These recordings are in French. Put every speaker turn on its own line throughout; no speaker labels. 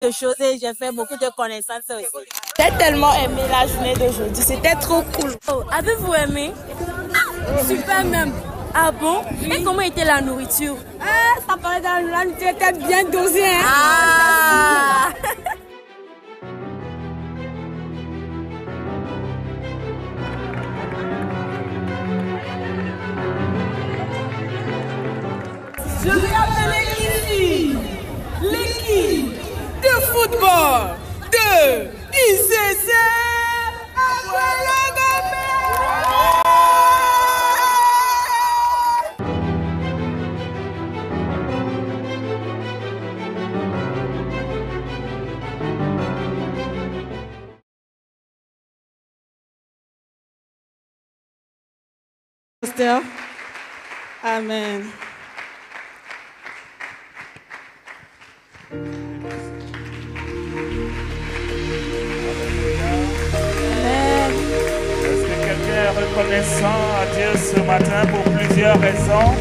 de choses et j'ai fait beaucoup de connaissances aussi. J'ai tellement aimé la journée d'aujourd'hui, c'était trop cool. Oh, avez-vous aimé? Super même. Ah bon? Oui. Et comment était la nourriture? Ça parlait dans la nourriture, était bien dosée. Hein? Ah.
Je vais appeler ici l'équipe de football de ICC Pasteur. Amen.
Est-ce que quelqu'un est reconnaissant à Dieu ce matin pour plusieurs raisons?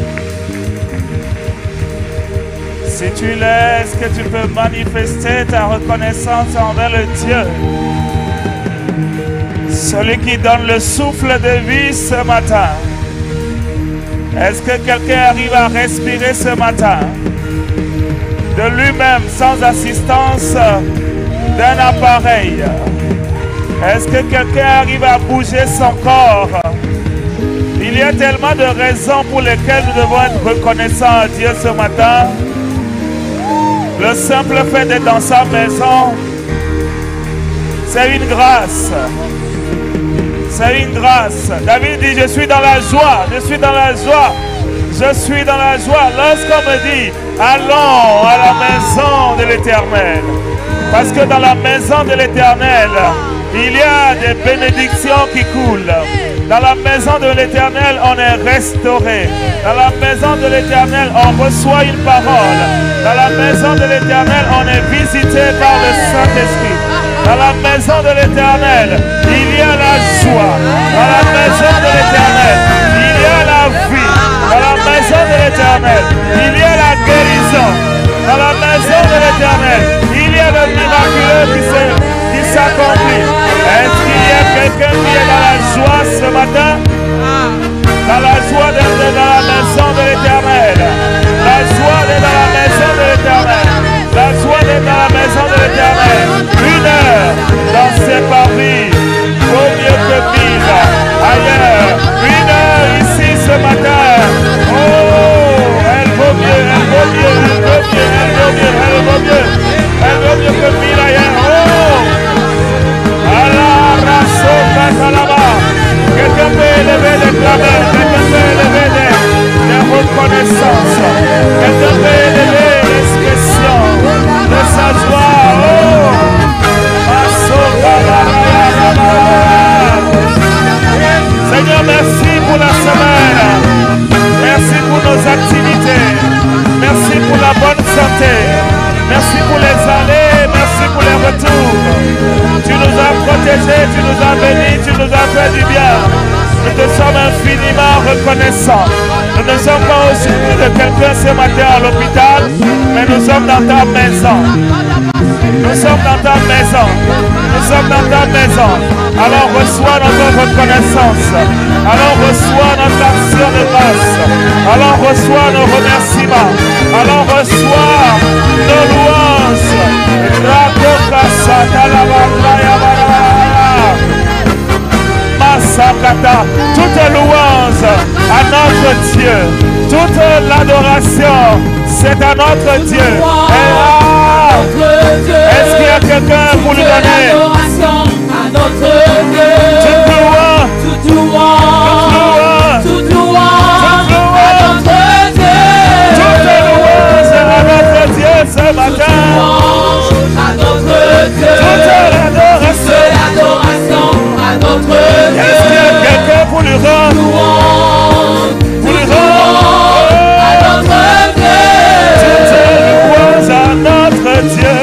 Si tu l'es, est-ce que tu peux manifester ta reconnaissance envers le Dieu? Celui qui donne le souffle de vie ce matin. Est-ce que quelqu'un arrive à respirer ce matin? De lui-même, sans assistance d'un appareil. Est-ce que quelqu'un arrive à bouger son corps? Il y a tellement de raisons pour lesquelles nous devons être reconnaissants à Dieu ce matin. Le simple fait d'être dans sa maison, c'est une grâce. C'est une grâce. David dit, je suis dans la joie, je suis dans la joie, je suis dans la joie. Lorsqu'on me dit, allons à la maison de l'Éternel. Parce que dans la maison de l'Éternel, il y a des bénédictions qui coulent. Dans la maison de l'Éternel, on est restauré. Dans la maison de l'Éternel, on reçoit une parole. Dans la maison de l'Éternel, on est visité par le Saint-Esprit. Dans la maison de l'Éternel, il y a la joie. Dans la maison de l'Éternel, il y a la vie. Dans la maison de l'Éternel, il y a la guérison. Dans la maison de l'Éternel, il y a le miraculeux qui s'accomplit. Est-ce qu'il y a quelqu'un qui est dans la joie ce matin? Dans la joie d'être dans la maison de l'Éternel. La joie d'être dans la maison de l'Éternel. La joie d'être dans la maison de l'Éternel. 1 heure dans ses parvis vaut mieux que 1000 ailleurs. 1 heure ici ce matin. Oh, elle vaut mieux, elle vaut mieux, elle vaut mieux, elle vaut mieux, elle vaut mieux. Elle vaut mieux que 1000 ailleurs. Oh, Allah, Rasso, Katalaba. Quelqu'un peut élever des clameurs, quelqu'un peut élever des reconnaissances, quelqu'un peut élever l'expression de sa joie. Oh, Seigneur, merci pour la semaine, merci pour nos activités, merci pour la bonne santé, merci pour les allées, merci pour les retours. Tu nous as protégés, tu nous as bénis, tu nous as fait du bien. Nous te sommes infiniment reconnaissants. Nous ne sommes pas au secours de quelqu'un ce matin à l'hôpital, mais nous sommes dans ta maison. Nous sommes dans ta maison. Nous sommes dans ta maison. Alors reçois notre reconnaissance. Alors reçois notre action de grâce. Alors reçois nos remerciements. Alors reçois nos louanges. Toute louange à notre Dieu, toute l'adoration, c'est à notre Dieu. Et là, est-ce qu'il y a quelqu'un pour lui donner
à notre Dieu?
Toute louange,
Toute louange, toute louange à notre Dieu.
Toute louange à notre Dieu ce matin.
À notre Dieu.
Toute l'adoration
à notre Dieu.
Est-ce qu'il y a quelqu'un pour lui rendre? Pour lui rendre
à notre Dieu.
Toute louange à notre Dieu.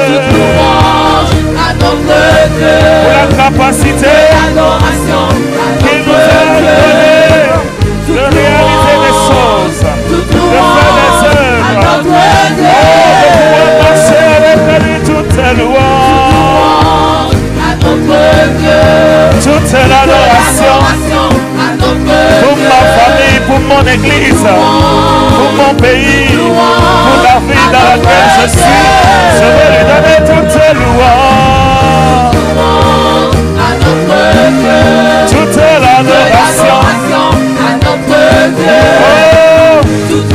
À notre Dieu.
Pour la capacité qu'il nous a donnée de réaliser des choses, de faire des œuvres, de pouvoir marcher avec lui toute louanges
à notre Dieu.
Toute l'adoration pour ma famille, pour mon église, pour mon pays, pour la vie dans laquelle je suis. Je vais lui donner toute louange
À notre Dieu.
toute l'adoration
À notre Dieu.
Oh,
Toute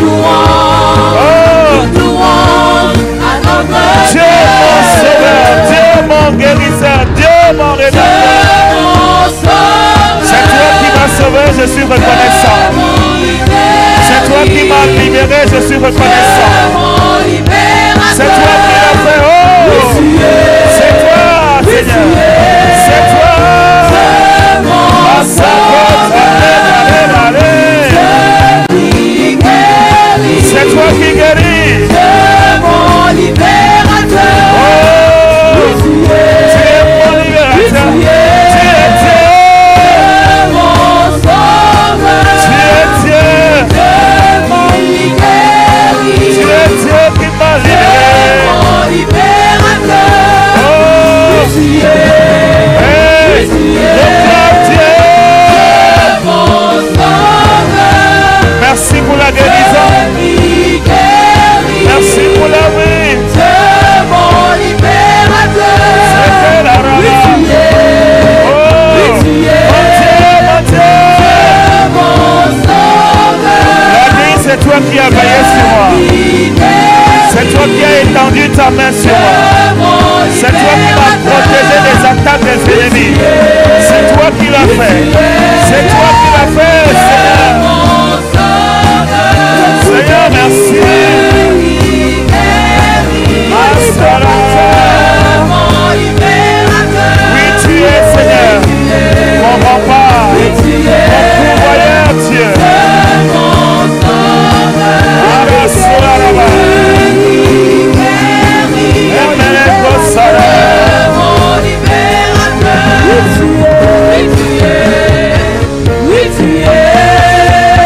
louange à notre
Dieu mon sauveur, Dieu mon guérisseur, Dieu mon rédempteur. C'est toi qui m'as sauvé, je suis reconnaissant. C'est toi qui m'as libéré, je suis reconnaissant. C'est toi qui l'as fait, oh! C'est toi, Seigneur. C'est toi. C'est toi qui guéris.
Mon libérateur.
Oh! Tu es mon libérateur. Tu es Dieu.
Mon sauveur.
Tu es Dieu.
Mon libérateur.
Tu es Dieu qui m'a libéré.
Mon libérateur.
Oh! Hey! Je crois Dieu.
Mon sauveur.
Merci pour la guérison. Merci pour la vie.
Mon libérateur.
C'était la rame. Oh! Mon Dieu, mon Dieu.
Mon sauveur.
La nuit, c'est toi qui as veillé sur moi. C'est toi qui as étendu ta main sur moi. C'est toi qui m'as protégé des attaques des ennemis. C'est toi qui l'as fait. C'est toi qui l'as fait, Seigneur. Seigneur, merci. Oui, tu es, Seigneur, mon rempart, mon pourvoyeur, Dieu.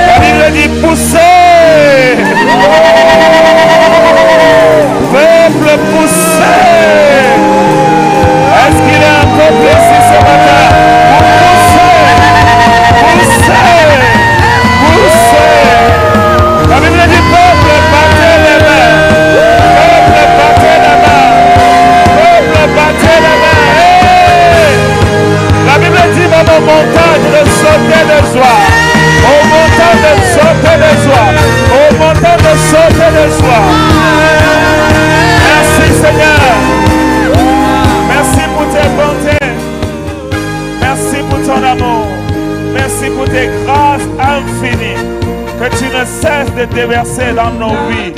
La Bible dit poussez. Peuple poussez. Est-ce qu'il est encore ici ce matin? Poussez. La Bible dit peuple battez les mains. Peuple battez les mains. Peuple battez les mains. Hey! La Bible dit même aux montagnes de sauter de joie. Aux montagnes de sauter de joie. Aux montagnes de sauter de joie. Merci Seigneur. Merci pour tes bontés. Merci pour ton amour. Merci pour tes grâces infinies que tu ne cesses de déverser dans nos vies.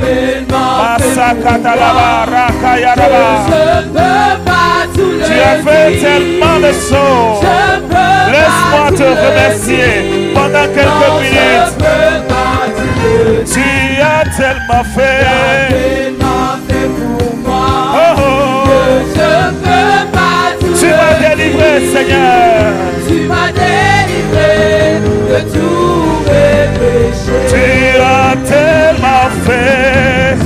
Tu as fait tellement de choses. Laisse-moi te remercier pendant quelques minutes. Tu as tellement fait. Oh, oh. Tu m'as délivré, Seigneur.
Tu m'as délivré de tous mes péchés.
Tu as tellement fait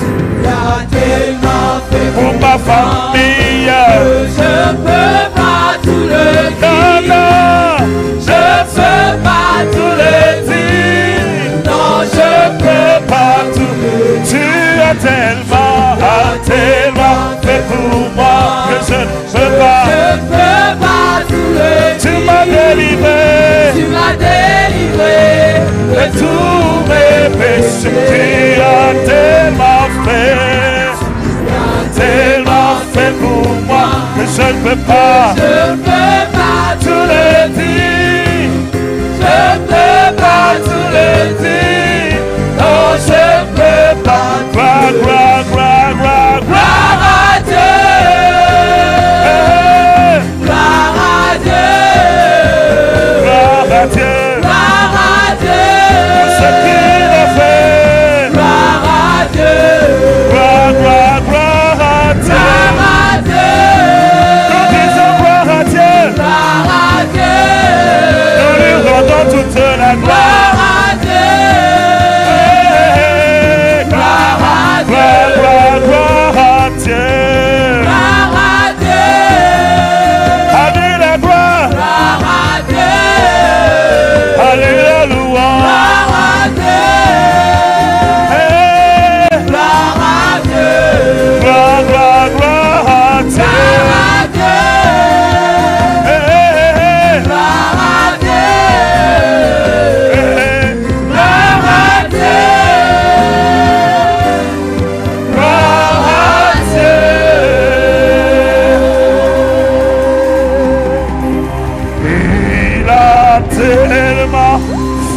pour ma famille.
Je peux pas tout le
Non,
dire.
non,
Je peux pas tout le dire.
non, je peux pas tout. Tu as tellement fait pour moi que je ne peux pas.
Je peux pas tout le dire.
Tu m'as délivré
Tu m'as délivré
de tous mes péchés. Tu as tellement fait pour moi que je ne peux pas.
Je peux pas tout le dire. Je peux pas tout le dire. Non, je peux pas.
Gloire, gloire, gloire, gloire, gloire.
Gloire à Dieu.
Hey,
Gloire à Dieu.
gloire à Dieu.
Gloire à Dieu.
Pour ce qu'il a fait.
Gloire à Dieu.
Gloire, gloire, gloire à Dieu.
Gloire à Dieu.
Tout dit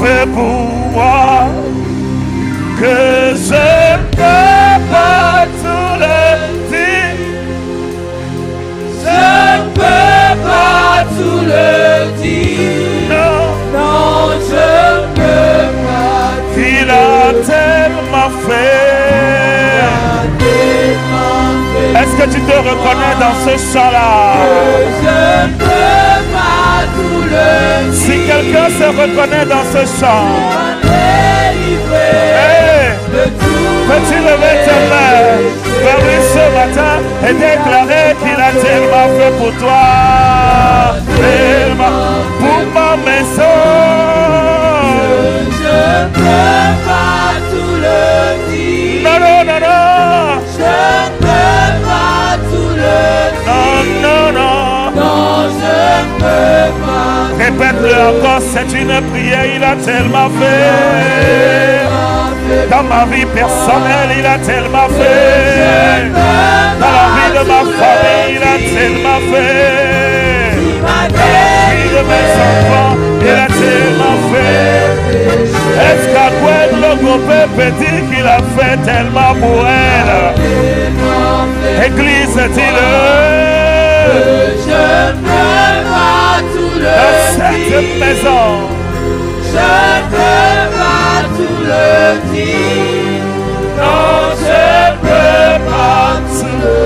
fait pour moi que je ne peux pas tout le dire.
Je ne peux pas tout le dire.
Non,
Non, je ne peux pas.
il a tellement fait. Est-ce que tu te reconnais dans ce chant-là?
Je ne peux pas tout le dire.
Si quelqu'un se reconnaît dans ce chant, peux-tu lever tes mains vers lui ce matin et déclarer qu'il a tellement fait pour toi, tellement pour ma maison.
Je ne peux pas tout le dire.
Non, non, non, non.
Je ne peux pas tout le dire.
Non, non, non.
Non, je ne peux pas.
Répète-le encore, c'est une prière, il a tellement fait. Dans ma vie personnelle, il a tellement fait. Dans la vie de ma famille, il a tellement fait. Dans la vie de mes enfants, il a tellement fait. Est-ce qu'à quoi le groupe peut dire qu'il a fait tellement pour elle? Église, dis-le.
Je ne peux pas tout le dire.
Dans cette maison,
je ne peux pas tout le dire. Non, je ne peux pas tout le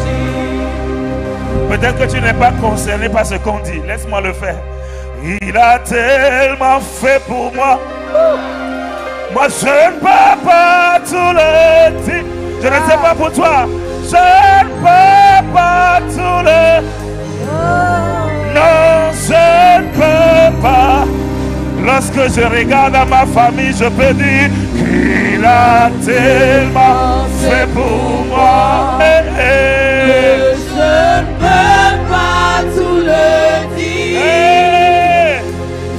dire.
peut-être que tu n'es pas concerné par ce qu'on dit. Laisse-moi le faire. Il a tellement fait pour moi. Moi, je ne peux pas tout le dire. Je ne sais pas pour toi. Je ne peux pas tout le dire. Non, je ne peux pas. Lorsque je regarde à ma famille, je peux dire qu'il a tellement fait pour moi.
Je ne peux pas tout le dire.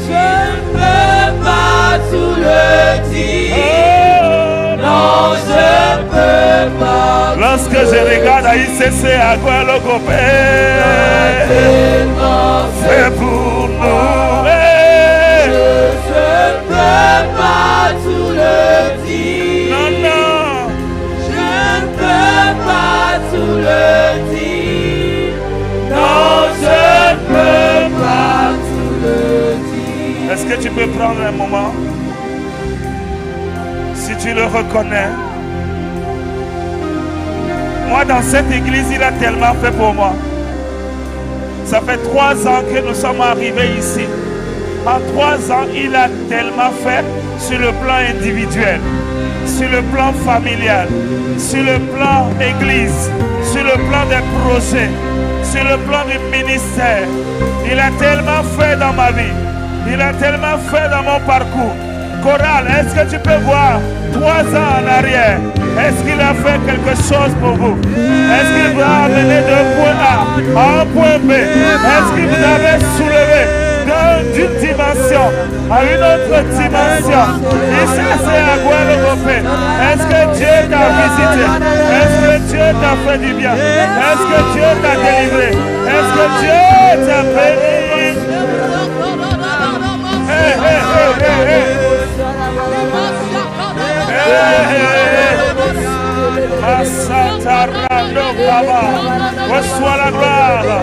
Je ne peux pas tout le dire. Non, je ne peux pas.
Lorsque je regarde à ICC, à Guadeloupe, fait pour nous.
Je ne peux pas tout le dire.
Non, non.
Je ne peux pas tout le dire. Non, je ne peux pas tout le dire.
Est-ce que tu peux prendre un moment? Si tu le reconnais. Moi, dans cette église, il a tellement fait pour moi. Ça fait 3 ans que nous sommes arrivés ici. En 3 ans, il a tellement fait sur le plan individuel, sur le plan familial, sur le plan église, sur le plan des projets, sur le plan du ministère. Il a tellement fait dans ma vie. Il a tellement fait dans mon parcours. Chorale, est-ce que tu peux voir 3 ans en arrière? Est-ce qu'il a fait quelque chose pour vous? Est-ce qu'il vous a amené d'un point A à un point B? Est-ce qu'il vous avait soulevé d'une dimension à une autre dimension? Et ça, c'est à Guadeloupe. Est-ce que Dieu t'a visité? Est-ce que Dieu t'a fait du bien? Est-ce que Dieu t'a délivré? Est-ce que Dieu t'a béni? Hey, hey, hey, hey, hey. Reçois la gloire,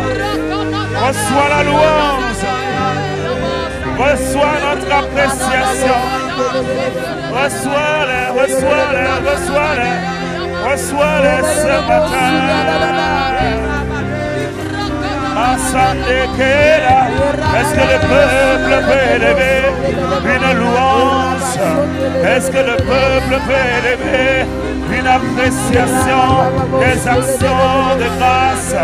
reçois la louange, reçois notre appréciation, reçois-les, reçois-les, reçois-les, reçois-les ce matin. Est-ce que le peuple peut élever une louange? Est-ce que le peuple peut élever une appréciation des actions de grâce?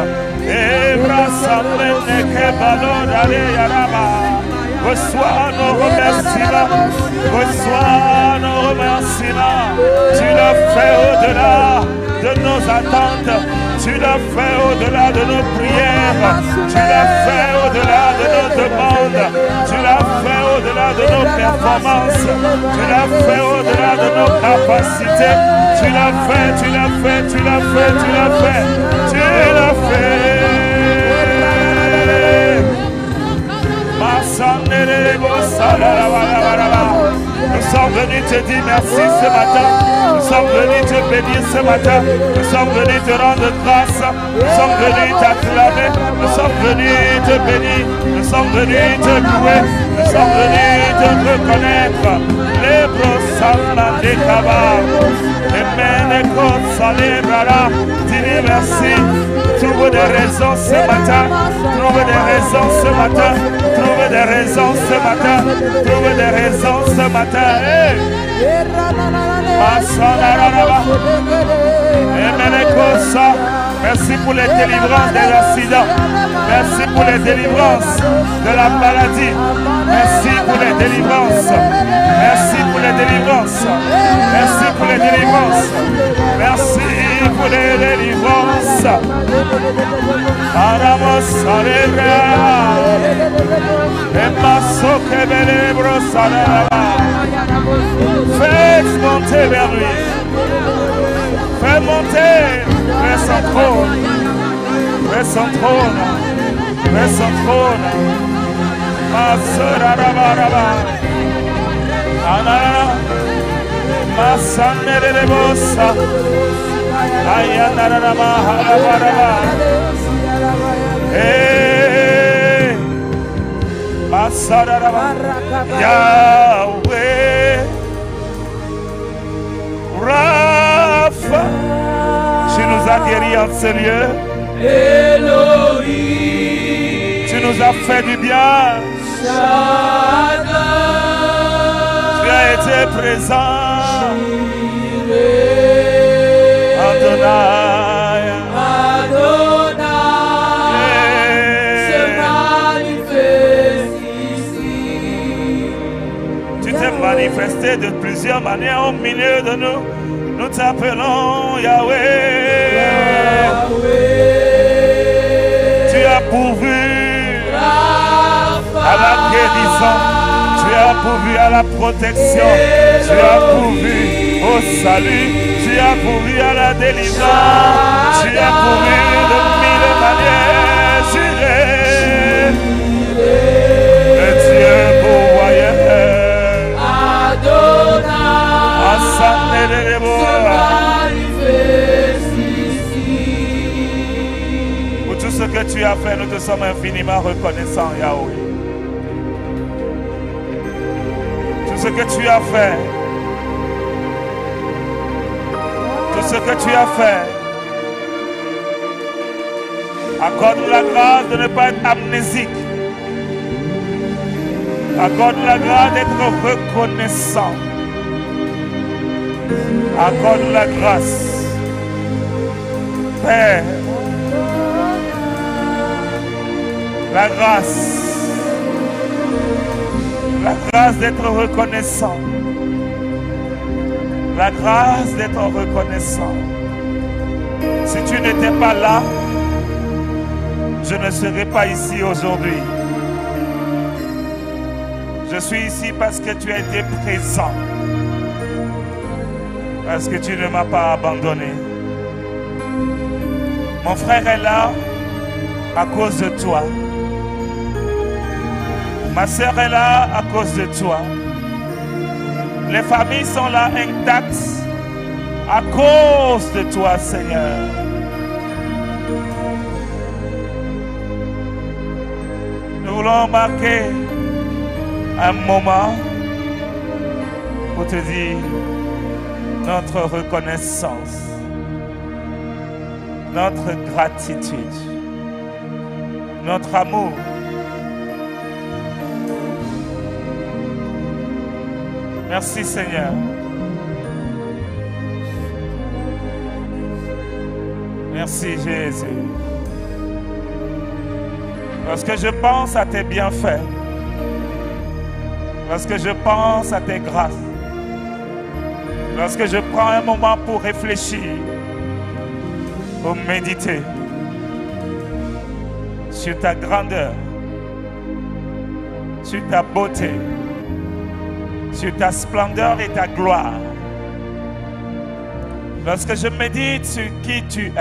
Reçois nos remerciements, reçois nos remerciements. Tu l'as fait au-delà de nos attentes. Tu l'as fait au-delà de nos prières. Tu l'as fait au-delà de nos demandes. Tu l'as fait au-delà de nos performances. Tu l'as fait au-delà de nos capacités. Tu l'as fait, tu l'as fait, tu l'as fait, tu l'as fait. Tu l'as fait. Masandere go salala. venus te dire merci ce matin. Nous sommes venus te bénir ce matin. Nous sommes venus te rendre grâce. Nous sommes venus t'acclamer. Nous sommes venus te bénir. Nous sommes venus te louer. Nous sommes venus te reconnaître. Les brossales des cabanes. Et les côtes célébrera. Dis merci. Trouve des raisons ce matin. Trouve des raisons ce matin. Trouve des raisons ce matin. Trouve des raisons ce matin. Hey. Merci pour les délivrances des accidents. Merci pour les délivrances de la maladie. Merci pour les délivrances. Merci pour les délivrances. Merci pour les délivrances. Merci pour les délivrances. Aramos Alebra. Faites monter vers lui. Faites monter vers son trône. Vers son trône. Vers son trône. Masararabaraba. Anana. Masanerebosa. Ayanarama harabaraba. Hey. Masararaba. Yahweh. Rapha, tu nous as guéris en ce lieu. Elohim, tu nous as fait du bien. Shaddai, tu as été présent. Adonai, se manifeste ici. Tu t'es manifesté de plusieurs manières au milieu de nous. Nous t'appelons Yahweh. Tu as pourvu à la guérison. Tu as pourvu à la protection. Tu as pourvu au salut. Tu as pourvu à la délivrance. Tu as pourvu de mille manières. Le Dieu pourvoyeur. Pour tout ce que tu as fait, nous te sommes infiniment reconnaissants, Yahweh. Tout ce que tu as fait, tout ce que tu as fait, accorde la grâce de ne pas être amnésique. Accorde la grâce d'être reconnaissant. Accorde la grâce, Père, la grâce d'être reconnaissant, la grâce d'être reconnaissant. Si tu n'étais pas là, je ne serais pas ici aujourd'hui. Je suis ici parce que tu as été présent. Parce que tu ne m'as pas abandonné. Mon frère est là à cause de toi. Ma soeur est là à cause de toi. Les familles sont là intactes à cause de toi, Seigneur. Nous voulons marquer un moment pour te dire notre reconnaissance, notre gratitude, notre amour. Merci Seigneur. Merci Jésus. Lorsque je pense à tes bienfaits, lorsque je pense à tes grâces, lorsque je prends un moment pour réfléchir, pour méditer sur ta grandeur, sur ta beauté, sur ta splendeur et ta gloire, lorsque je médite sur qui tu es,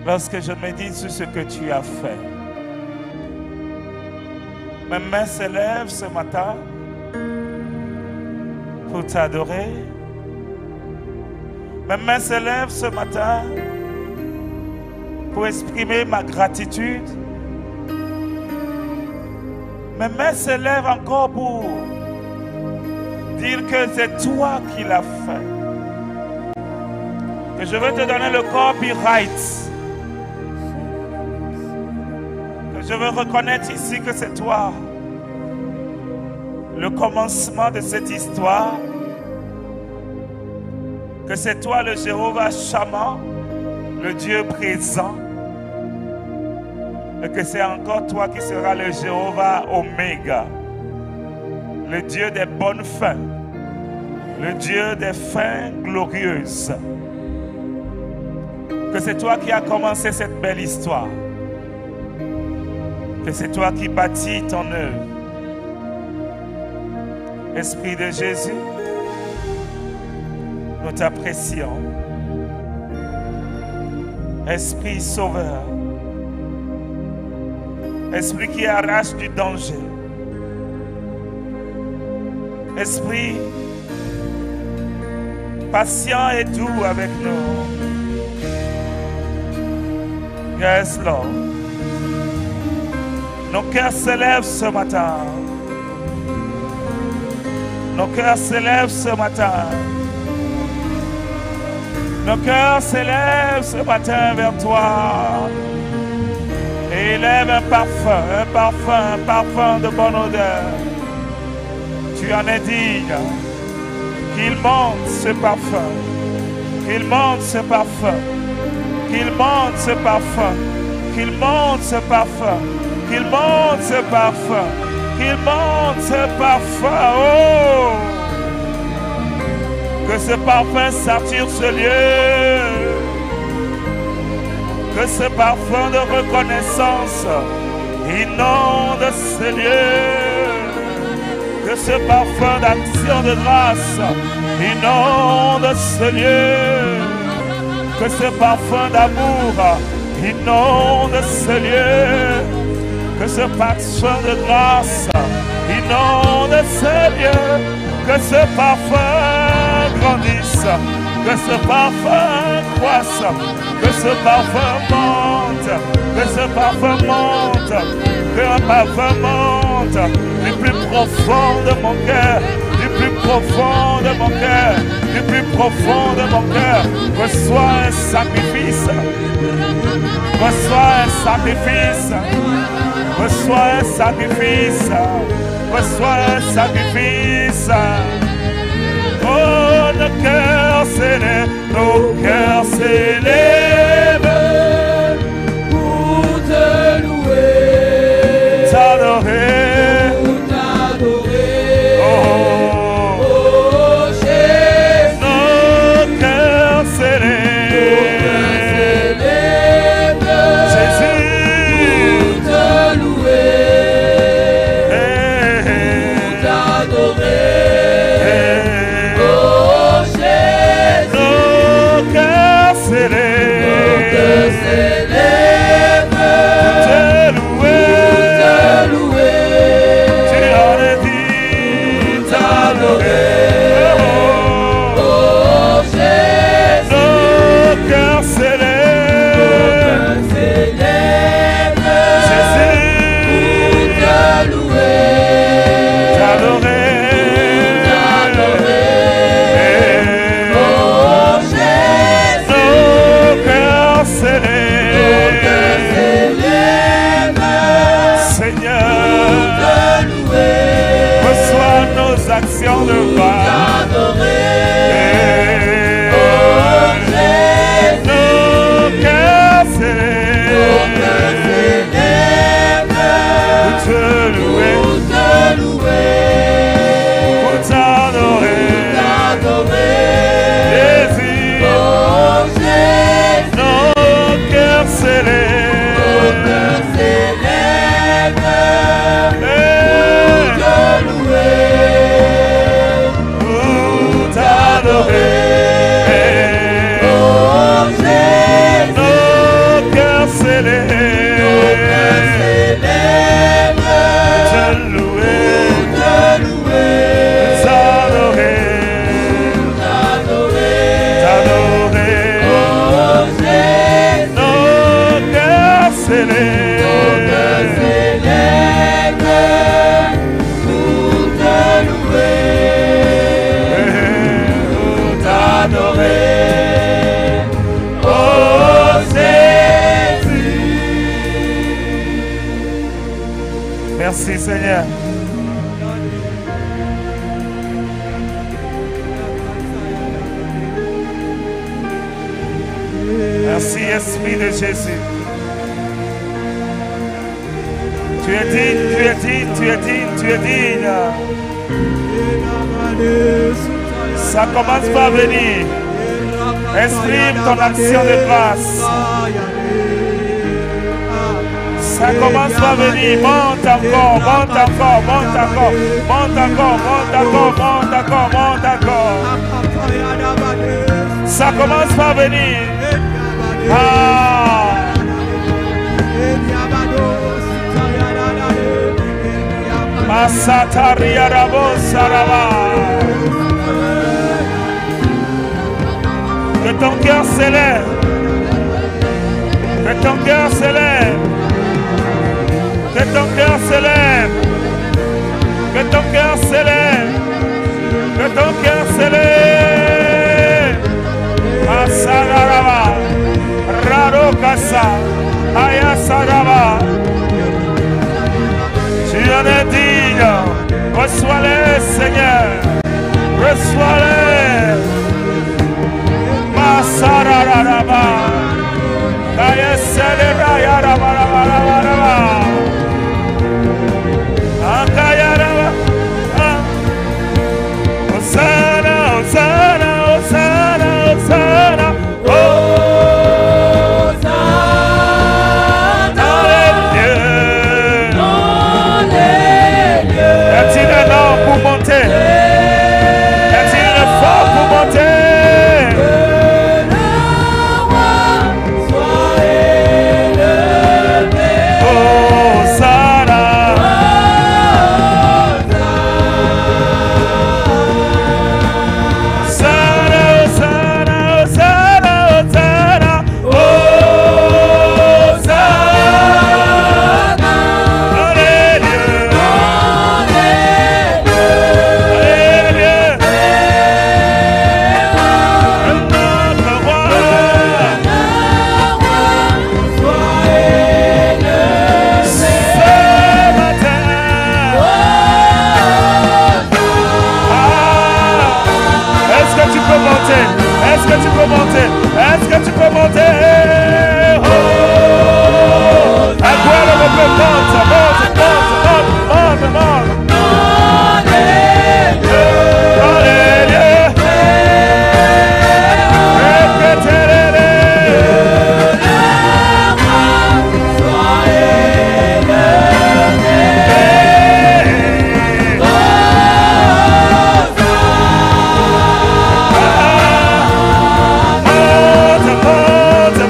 lorsque je médite sur ce que tu as fait, Mes mains s'élèvent ce matin pour t'adorer. Mes mains s'élèvent ce matin pour exprimer ma gratitude. Mes mains s'élèvent encore pour dire que c'est toi qui l'as fait. Que je veux te donner le copyright. Que je veux reconnaître ici que c'est toi. Le commencement de cette histoire. Que c'est toi le Jéhovah Shammah, le Dieu présent. Et que c'est encore toi qui seras le Jéhovah Oméga, le Dieu des bonnes fins, le Dieu des fins glorieuses. Que c'est toi qui as commencé cette belle histoire. Que c'est toi qui bâtis ton œuvre. Esprit de Jésus, nous t'apprécions. Esprit sauveur, Esprit qui arrache du danger, Esprit patient et doux avec nous. Yes, Lord. Nos cœurs s'élèvent ce matin. Nos cœurs s'élèvent ce matin. Nos cœurs s'élèvent ce matin vers toi. Et élève un parfum de bonne odeur. Tu en es digne. Qu'il monte ce parfum. Qu'il monte ce parfum. Qu'il monte ce parfum. Qu'il monte ce parfum. Qu'il monte ce parfum. Qu'il monte ce parfum. Oh! Que ce parfum sature ce lieu. Que ce parfum de reconnaissance inonde ce lieu. Que ce parfum d'action de grâce inonde ce lieu. Que ce parfum d'amour inonde ce lieu. Que ce parfum de grâce inonde ce lieu. Que ce parfum grandisse. Que ce parfum croisse. Que ce parfum monte. Que ce parfum monte. Que un parfum monte. Du plus profond de mon cœur. Du plus profond de mon cœur. Du plus profond de mon cœur. Reçois un sacrifice. Reçois un sacrifice. Reçois un sacrifice. Reçois un sacrifice. Oh, nos cœurs s'élèvent,
pour te louer,
t'adorer,
pour t'adorer.
Oh,
Oh Jésus,
nos cœurs s'élèvent, Jésus,
pour te louer, pour t'adorer.
nos Merci Seigneur. Merci Esprit de Jésus. Tu es digne, tu es digne, tu es digne, tu es digne. Ça commence par venir. Exprime ton action de grâce. Ça commence par venir. Monte encore, monte encore, monte encore, monte encore, monte encore, monte encore, monte encore. Ça commence par venir. Ah. Masataria Rabo Sarava. Que ton cœur s'élève. Que ton cœur s'élève. Que ton cœur s'élève. Que ton cœur s'élève. Que ton cœur s'élève. Masarava. Raro Kasa. Ayasarava. Tu en es digne. Reçois-les, Seigneur. Reçois-les. Masararaba. Ayasarava. Yarabarabaraba. Akayaraba. Hosanna, Hosanna, Hosanna, Hosanna. Est-il un homme pour monter? Est-il un fort pour monter? Hosanna. Hosanna, Hosanna, Hosanna, Hosanna. Hosanna. Est-ce que tu peux monter? Est-ce que tu peux monter? Oh! À quoi le monte, monte, monte, monte, monte. Monte,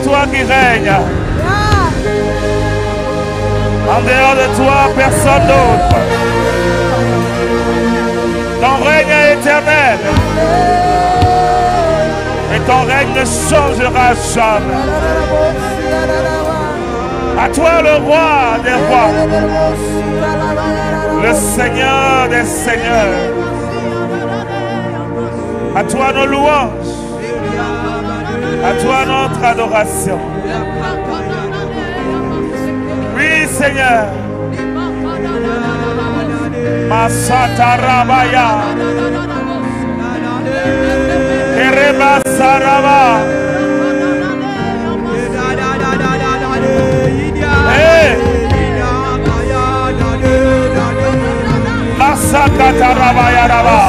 toi qui règne. En dehors de toi, personne d'autre. Ton règne est éternel. Et ton règne ne changera jamais. À toi le roi des rois. Le Seigneur des seigneurs. À toi nos louanges. À toi notre adoration. Oui, Seigneur. Masata Rabaya. Kereba Saraba. Hey. Masakata Rabaya Raba.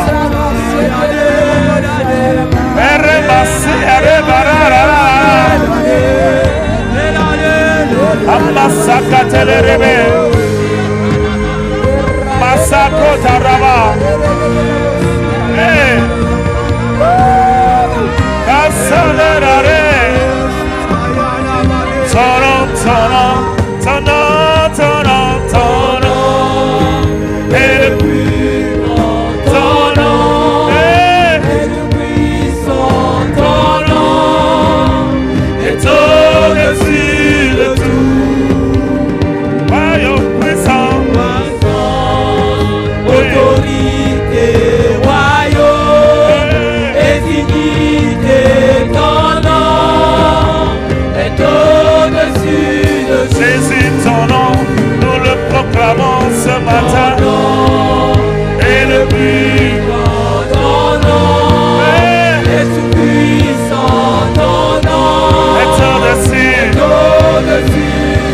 Erebasi Erebarara. Amasakatele Rebe. Masakota Raba. Hey. Kasalerare. Tono, tono, tono, tono, tono. Et le puissant ton nom. Et le puissant ton nom. Et au-dessus de tout. Royaume puissant. Autorité, royaume. Et dignité ton nom. Et au-dessus de tout. Jésus ton nom. Nous le proclamons ce matin. Et le puissant ton nom. Et le puissant ton nom. Et au-dessus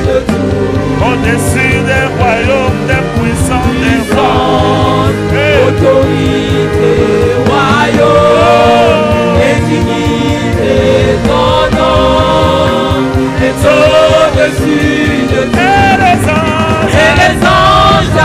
de tout. Au-dessus des royaumes, des puissants, des rois. Autorité, royaume. Et dignité ton nom. Et au-dessus de tout. Et les anges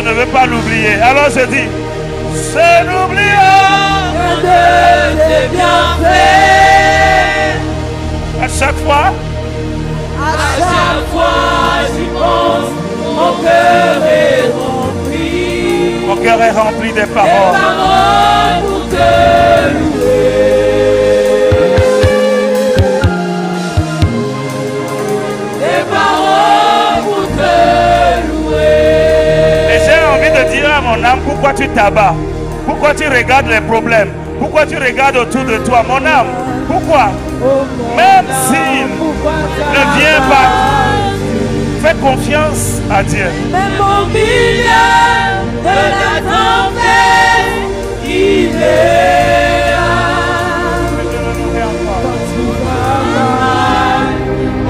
je ne veux pas l'oublier. Alors je dis, je n'oublierai
de tes bienfaits.
à chaque fois.
À chaque fois j'y pense, mon cœur est rempli.
Mon cœur est rempli des
Des
paroles.
paroles pour te louer. Des paroles pour te louer.
Et j'ai envie de dire à mon âme, pourquoi tu t'abats? Pourquoi tu regardes les problèmes? Pourquoi tu regardes autour de toi? Mon âme, pourquoi? Même s'il ne vient pas, fais confiance à Dieu.
Même au milieu de la tempête, il est là.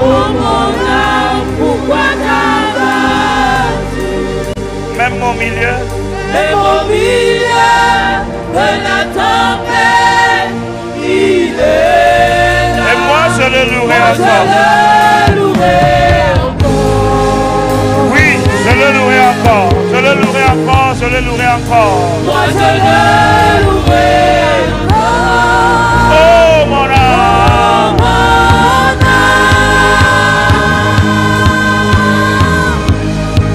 Oh mon âme, pourquoi t'abattu?
Même au milieu.
Même au milieu de la tempête, il est là.
Et moi je le louerai
Moi,
encore.
je le louerai encore.
Oui, je le louerai encore. Je le louerai encore. Je le louerai encore.
Moi je le louerai encore.
Oh mon âme.
Oh, mon âme.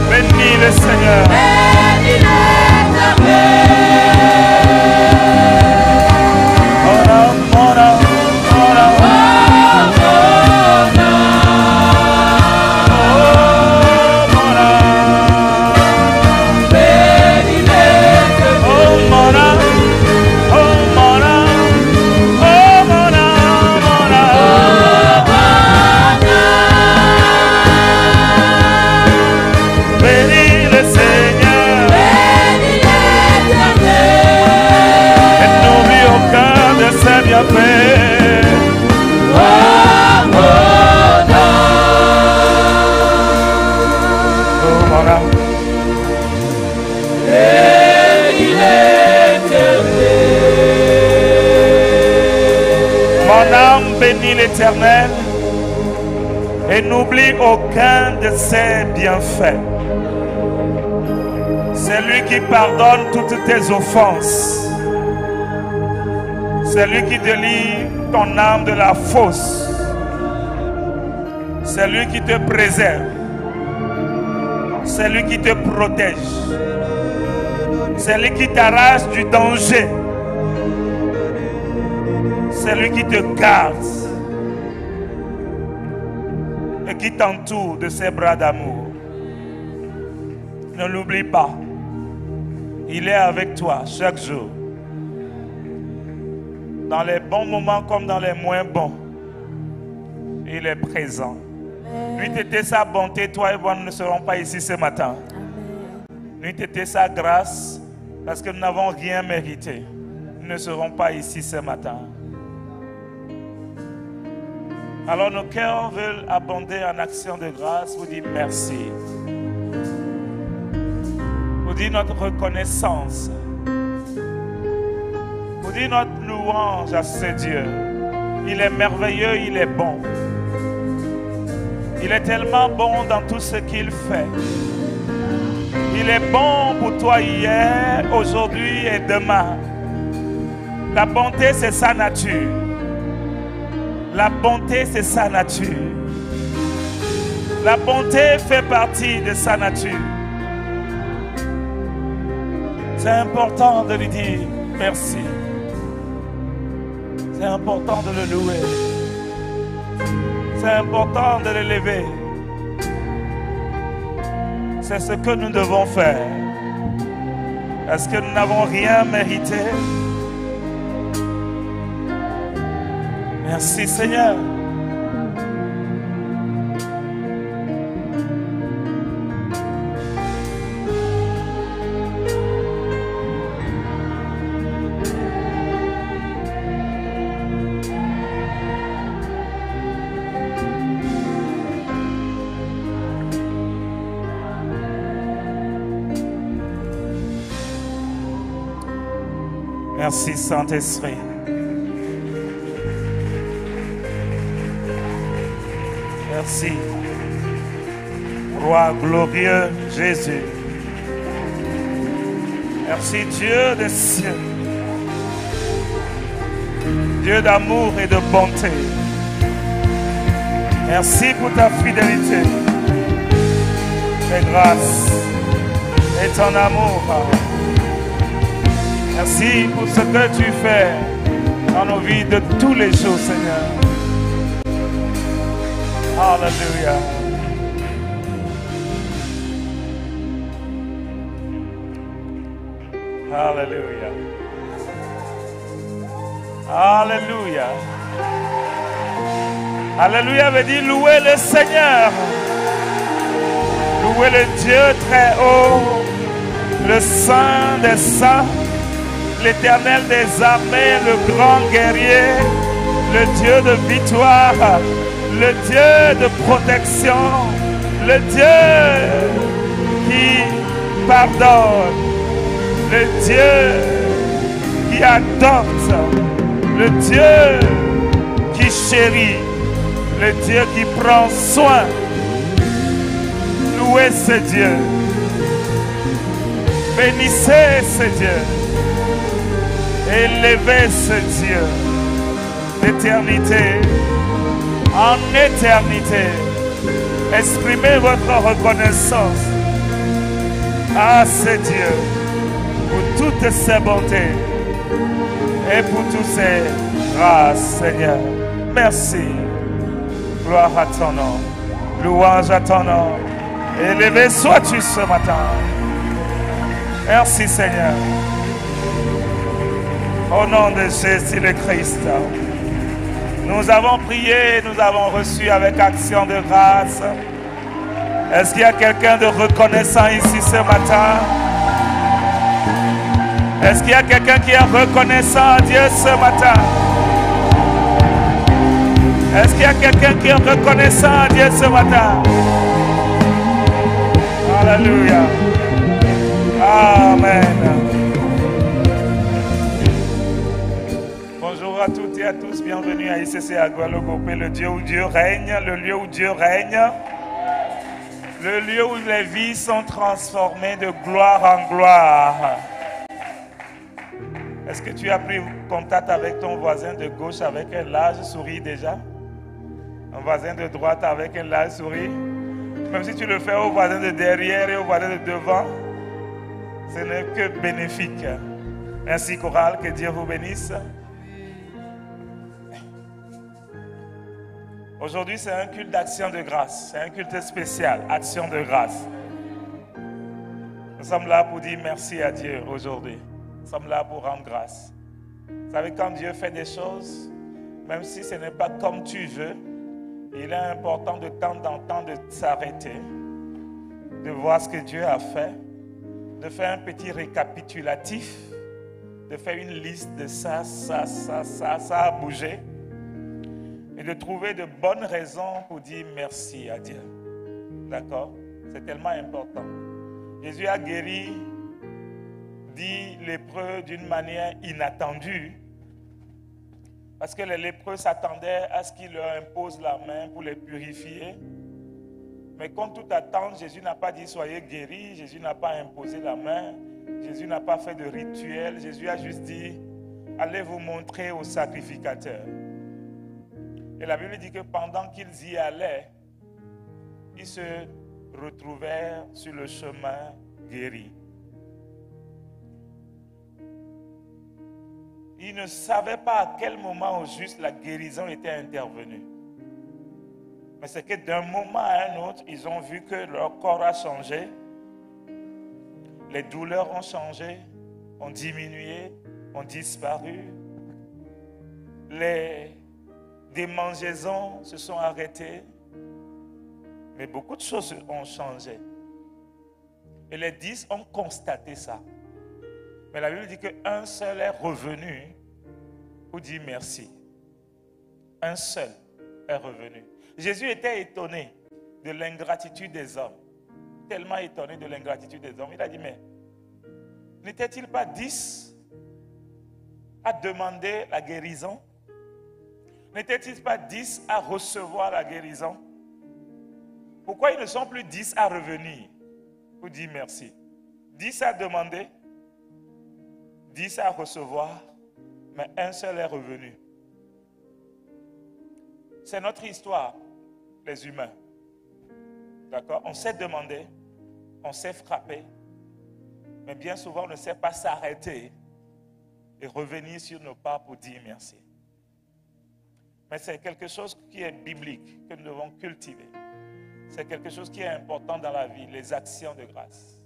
Bénis le Seigneur.
Bénis l'Éternel.
Mon âme, mon âme, mon âme. Bénis l'Éternel et n'oublie aucun de ses bienfaits. C'est lui qui pardonne toutes tes offenses. C'est lui qui délivre ton âme de la fosse. C'est lui qui te préserve. C'est lui qui te protège. C'est lui qui t'arrache du danger. C'est lui qui te garde et qui t'entoure de ses bras d'amour. Ne l'oublie pas. Il est avec toi chaque jour. Dans les bons moments comme dans les moins bons. Il est présent. Nuit était sa bonté, toi et moi nous ne serons pas ici ce matin. Nuit était sa grâce, parce que nous n'avons rien mérité. Nous ne serons pas ici ce matin. Alors nos cœurs veulent abonder en action de grâce. Vous dire merci. Vous dire notre reconnaissance. Vous dire notre louange à ce Dieu. Il est merveilleux, il est bon. Il est tellement bon dans tout ce qu'il fait. Il est bon pour toi hier, aujourd'hui et demain. La bonté, c'est sa nature. La bonté, c'est sa nature. La bonté fait partie de sa nature. C'est important de lui dire merci. C'est important de le louer. C'est important de l'élever. C'est ce que nous devons faire. Est-ce que nous n'avons rien mérité? Merci Seigneur. Merci Saint-Esprit. Merci. Roi glorieux Jésus. Merci Dieu des cieux. Dieu d'amour et de bonté. Merci pour ta fidélité, tes grâces et ton amour. Merci pour ce que tu fais dans nos vies de tous les jours, Seigneur. Alléluia. Alléluia. Alléluia. Alléluia veut dire louer le Seigneur. Louer le Dieu très haut, le Saint des saints, l'Éternel des armées, le grand guerrier, le Dieu de victoire, le Dieu de protection, le Dieu qui pardonne, le Dieu qui adopte, le Dieu qui chérit, le Dieu qui prend soin. Louez ce Dieu. Bénissez ce Dieu. Élevez ce Dieu d'éternité en éternité. Exprimez votre reconnaissance à ce Dieu pour toutes ses bontés et pour toutes ses grâces, Seigneur. Merci. Gloire à ton nom. Louange à ton nom. Élevé sois-tu ce matin. Merci, Seigneur. Au nom de Jésus le Christ. Nous avons prié, nous avons reçu avec action de grâce. Est-ce qu'il y a quelqu'un de reconnaissant ici ce matin? Est-ce qu'il y a quelqu'un qui est reconnaissant à Dieu ce matin? Est-ce qu'il y a quelqu'un qui est reconnaissant à Dieu ce matin? Alléluia. Amen. Bonjour à toutes et à tous, bienvenue à ICC à Gualogope, le Dieu où Dieu règne, le lieu où Dieu règne, le lieu où les vies sont transformées de gloire en gloire. Est-ce que tu as pris contact avec ton voisin de gauche avec un large sourire déjà? Un voisin de droite avec un large sourire? Même si tu le fais au voisin de derrière et au voisin de devant, ce n'est que bénéfique. Ainsi, chorale, que Dieu vous bénisse. Aujourd'hui, c'est un culte d'action de grâce. C'est un culte spécial, action de grâce. Nous sommes là pour dire merci à Dieu aujourd'hui. Nous sommes là pour rendre grâce. Vous savez, quand Dieu fait des choses, même si ce n'est pas comme tu veux, il est important de temps en temps de s'arrêter, de voir ce que Dieu a fait, de faire un petit récapitulatif, de faire une liste de ça a bougé, et de trouver de bonnes raisons pour dire merci à Dieu. D'accord? C'est tellement important. Jésus a guéri 10 lépreux d'une manière inattendue, parce que les lépreux s'attendaient à ce qu'il leur impose la main pour les purifier. Mais contre toute attente, Jésus n'a pas dit soyez guéris, Jésus n'a pas imposé la main, Jésus n'a pas fait de rituel, Jésus a juste dit allez vous montrer au sacrificateur. Et la Bible dit que pendant qu'ils y allaient, ils se retrouvèrent sur le chemin guéris. Ils ne savaient pas à quel moment au juste la guérison était intervenue. Mais c'est que d'un moment à un autre, ils ont vu que leur corps a changé. Les douleurs ont changé, ont diminué, ont disparu. Les démangeaisons se sont arrêtées. Mais beaucoup de choses ont changé. Et les 10 ont constaté ça. Mais la Bible dit qu'un seul est revenu pour dire merci. Un seul est revenu. Jésus était étonné de l'ingratitude des hommes. Tellement étonné de l'ingratitude des hommes. Il a dit, mais n'était-il pas 10 à demander la guérison? N'était-il pas 10 à recevoir la guérison? Pourquoi ils ne sont plus 10 à revenir pour dire merci? 10 à demander 10 à recevoir, mais un seul est revenu. C'est notre histoire, les humains. D'accord? On sait demander, on sait frapper, mais bien souvent on ne sait pas s'arrêter et revenir sur nos pas pour dire merci. Mais c'est quelque chose qui est biblique, que nous devons cultiver. C'est quelque chose qui est important dans la vie, les actions de grâce.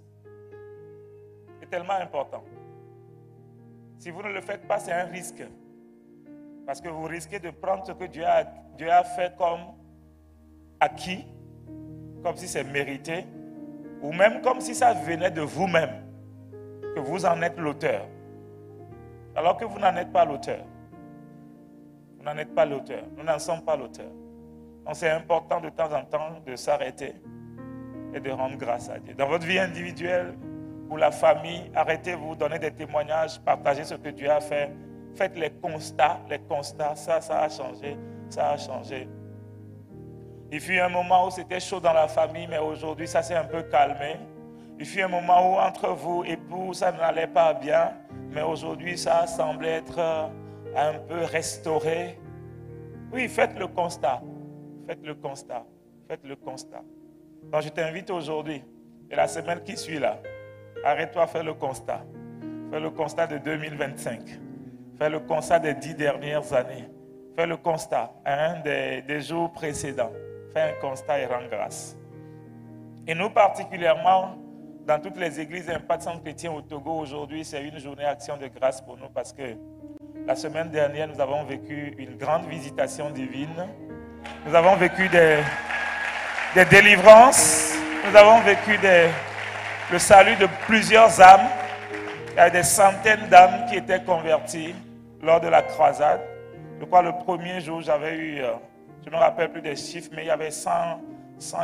C'est tellement important. Si vous ne le faites pas, c'est un risque. Parce que vous risquez de prendre ce que Dieu a fait comme acquis, comme si c'est mérité, ou même comme si ça venait de vous-même, que vous en êtes l'auteur. Alors que vous n'en êtes pas l'auteur. Vous n'en êtes pas l'auteur. Nous n'en sommes pas l'auteur. Donc c'est important de temps en temps de s'arrêter et de rendre grâce à Dieu. Dans votre vie individuelle, pour la famille, arrêtez-vous, donnez des témoignages, partagez ce que Dieu a fait. Faites les constats, ça a changé, ça a changé. Il fut un moment où c'était chaud dans la famille, mais aujourd'hui ça s'est un peu calmé. Il fut un moment où entre vous, époux, ça n'allait pas bien, mais aujourd'hui ça semble être un peu restauré. Oui, faites le constat. Faites le constat. Faites le constat. Donc je t'invite aujourd'hui, et la semaine qui suit là, arrête-toi, fais le constat. Fais le constat de 2025. Fais le constat des 10 dernières années. Fais le constat des jours précédents. Fais un constat et rends grâce. Et nous particulièrement, dans toutes les églises Impact Centre Chrétien au Togo, aujourd'hui, c'est une journée action de grâce pour nous parce que la semaine dernière, nous avons vécu une grande visitation divine. Nous avons vécu des délivrances. Nous avons vécu le salut de plusieurs âmes. Il y a des centaines d'âmes qui étaient converties lors de la croisade. Je crois le premier jour, j'avais eu, je ne me rappelle plus des chiffres, mais il y avait 100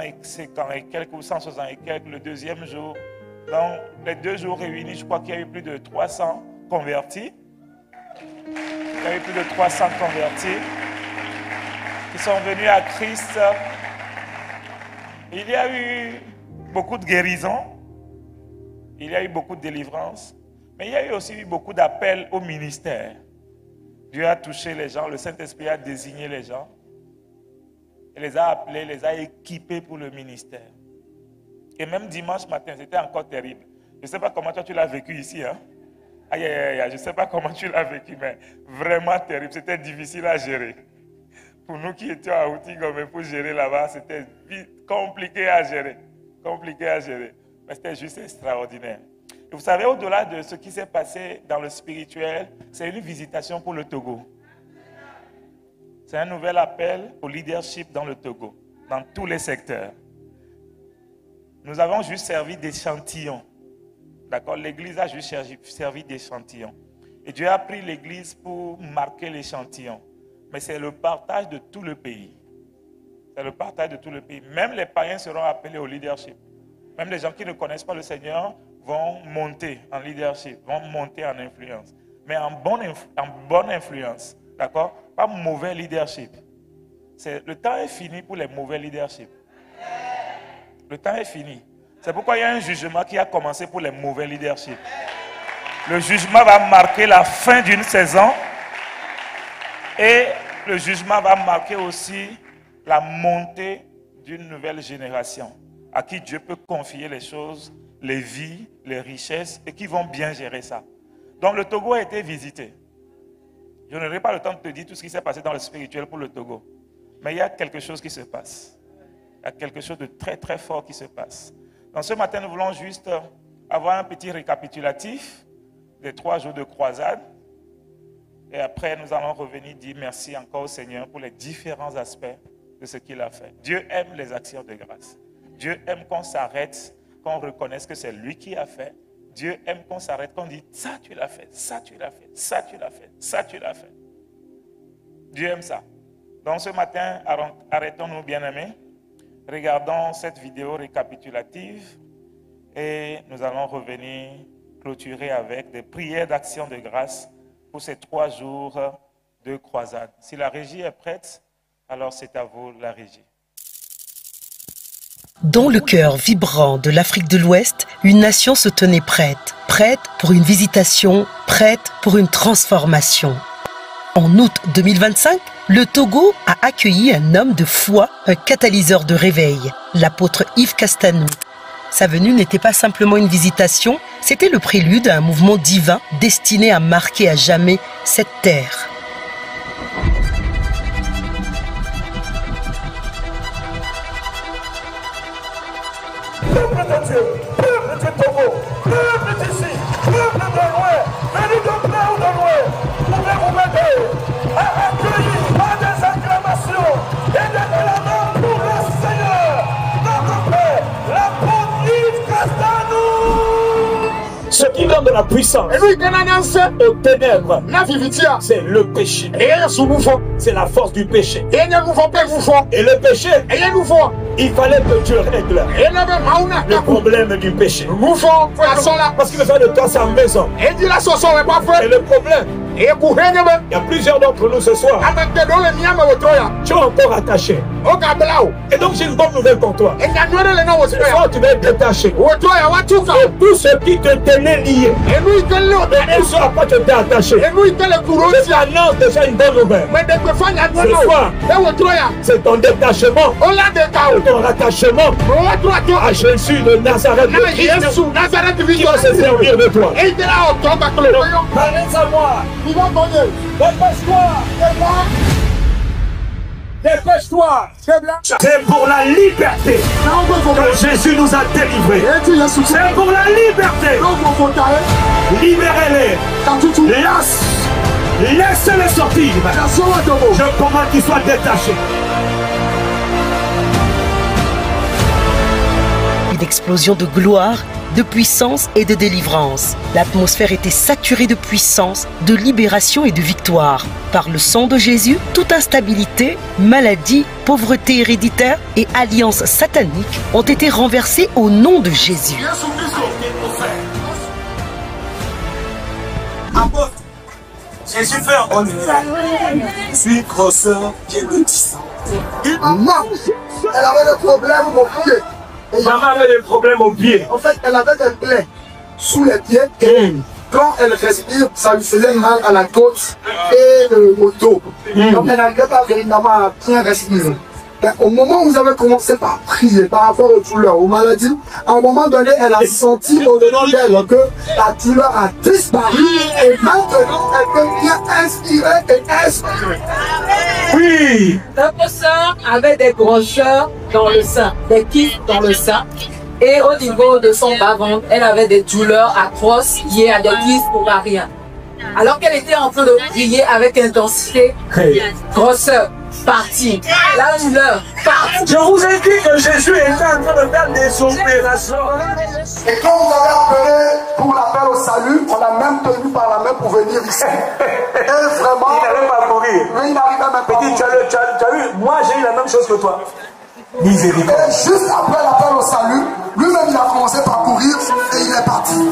et quelques ou 160 et quelques le deuxième jour. Donc, les 2 jours réunis, je crois qu'il y a eu plus de 300 convertis. Il y a eu plus de 300 convertis qui sont venus à Christ. Il y a eu beaucoup de guérisons. Il y a eu beaucoup de délivrances. Mais il y a eu aussi beaucoup d'appels au ministère. Dieu a touché les gens, le Saint-Esprit a désigné les gens. Il les a appelés, les a équipés pour le ministère. Et même dimanche matin, c'était encore terrible. Je ne sais pas comment toi tu l'as vécu ici. Hein? Aïe, aïe, aïe, je ne sais pas comment tu l'as vécu, mais vraiment terrible. C'était difficile à gérer. Pour nous qui étions à Outigomé pour gérer là-bas, c'était compliqué à gérer. Compliqué à gérer. Mais c'était juste extraordinaire. Et vous savez, au-delà de ce qui s'est passé dans le spirituel, c'est une visitation pour le Togo. C'est un nouvel appel au leadership dans le Togo, dans tous les secteurs. Nous avons juste servi d'échantillon. D'accord? L'Église a juste servi d'échantillon. Et Dieu a pris l'Église pour marquer l'échantillon. Mais c'est le partage de tout le pays. C'est le partage de tout le pays. Même les païens seront appelés au leadership. Même les gens qui ne connaissent pas le Seigneur vont monter en leadership, vont monter en influence. Mais en bonne influence. D'accord? Pas mauvais leadership. Le temps est fini pour les mauvais leadership. Le temps est fini. C'est pourquoi il y a un jugement qui a commencé pour les mauvais leadership. Le jugement va marquer la fin d'une saison et le jugement va marquer aussi la montée d'une nouvelle génération à qui Dieu peut confier les choses, les vies, les richesses et qui vont bien gérer ça. Donc le Togo a été visité. Je n'aurai pas le temps de te dire tout ce qui s'est passé dans le spirituel pour le Togo. Mais il y a quelque chose qui se passe. Il y a quelque chose de très très fort qui se passe. Donc ce matin, nous voulons juste avoir un petit récapitulatif des 3 jours de croisade. Et après, nous allons revenir dire merci encore au Seigneur pour les différents aspects de ce qu'il a fait. Dieu aime les actions de grâce. Dieu aime qu'on s'arrête, qu'on reconnaisse que c'est lui qui a fait. Dieu aime qu'on s'arrête, qu'on dit ça tu l'as fait, ça tu l'as fait, ça tu l'as fait, ça tu l'as fait. Dieu aime ça. Donc ce matin, arrêtons-nous bien-aimés. Regardons cette vidéo récapitulative et nous allons revenir clôturer avec des prières d'action de grâce pour ces 3 jours de croisade. Si la régie est prête, alors c'est à vous la régie.
Dans le cœur vibrant de l'Afrique de l'Ouest, une nation se tenait prête pour une visitation, prête prête pour une transformation. En août 2025, le Togo a accueilli un homme de foi, un catalyseur de réveil, l'apôtre Yves Castanou. Sa venue n'était pas simplement une visitation, c'était le prélude à un mouvement divin destiné à marquer à jamais cette terre.
Peuple de Dieu, peuple du Togo, peuple d'ici, peuple de loin, venu de près ou de loin, pouvez-vous m'aider à accueillir par des acclamations et des éléments pour le Seigneur, notre Père, l'apôtre Yves Castanou. Ce qui donne de la puissance aux ténèbres, c'est le péché. C'est la force du péché. Et le péché, il fallait que Dieu règle le problème du péché. Parce qu'il fait de toi sa maison. Et le problème, il y a plusieurs d'entre nous ce soir qui sont encore attachés. Et donc j'ai une bonne nouvelle pour toi. Ce soir tu vas être détaché. Et tout ce qui te tenait lié, et ce à quoi tu t'es attaché, c'est annonce déjà une bonne nouvelle. Ce soir, c'est ton détachement, ton rattachement à Jésus de Nazareth, qui va se servir de toi. Parlez à moi. Dépêche-toi. Dépêche-toi. C'est pour la liberté que Jésus nous a délivrés. C'est pour la liberté. Libérez-les. Laissez-les sortir. Je commande qu'ils soient détachés.
Une explosion de gloire, de puissance et de délivrance. L'atmosphère était saturée de puissance, de libération et de victoire. Par le sang de Jésus, toute instabilité, maladie, pauvreté héréditaire et alliance satanique ont été renversées au nom de Jésus.
Apôtre, Jésus fait un Je suis grosseur, piénotissant. Elle avait des problèmes au pied. Maman avait des problèmes au pied. En fait, elle avait des plaies sous les pieds. Et quand elle respire, ça lui faisait mal à la côte et au dos. Donc elle n'arrivait pas véritablement à bien respirer. Au moment où vous avez commencé par prier par rapport aux douleurs, aux maladies, à un moment donné, elle a senti au-dedans d'elle que la douleur a disparu et maintenant, elle peut bien inspirer et expirer. Oui!
Notre sœur avait des grosseurs dans le sein, des kystes dans le sein. Et au niveau de son bas-ventre, elle avait des douleurs atroces liées à des kystes ovariens. Alors qu'elle était en train de prier avec intensité, grosseur partie, la douleur partie.
Je vous ai dit que Jésus était en train de faire des opérations. Et quand vous avez appelé pour l'appel au salut, on a même tenu par la main pour venir ici. Et vraiment, il n'allait pas courir. Mais il n'arrivait même pas. Petit, tu as vu, moi j'ai eu la même chose que toi. Miséricorde. Et juste après l'appel au salut, lui-même il a commencé par courir et il est parti.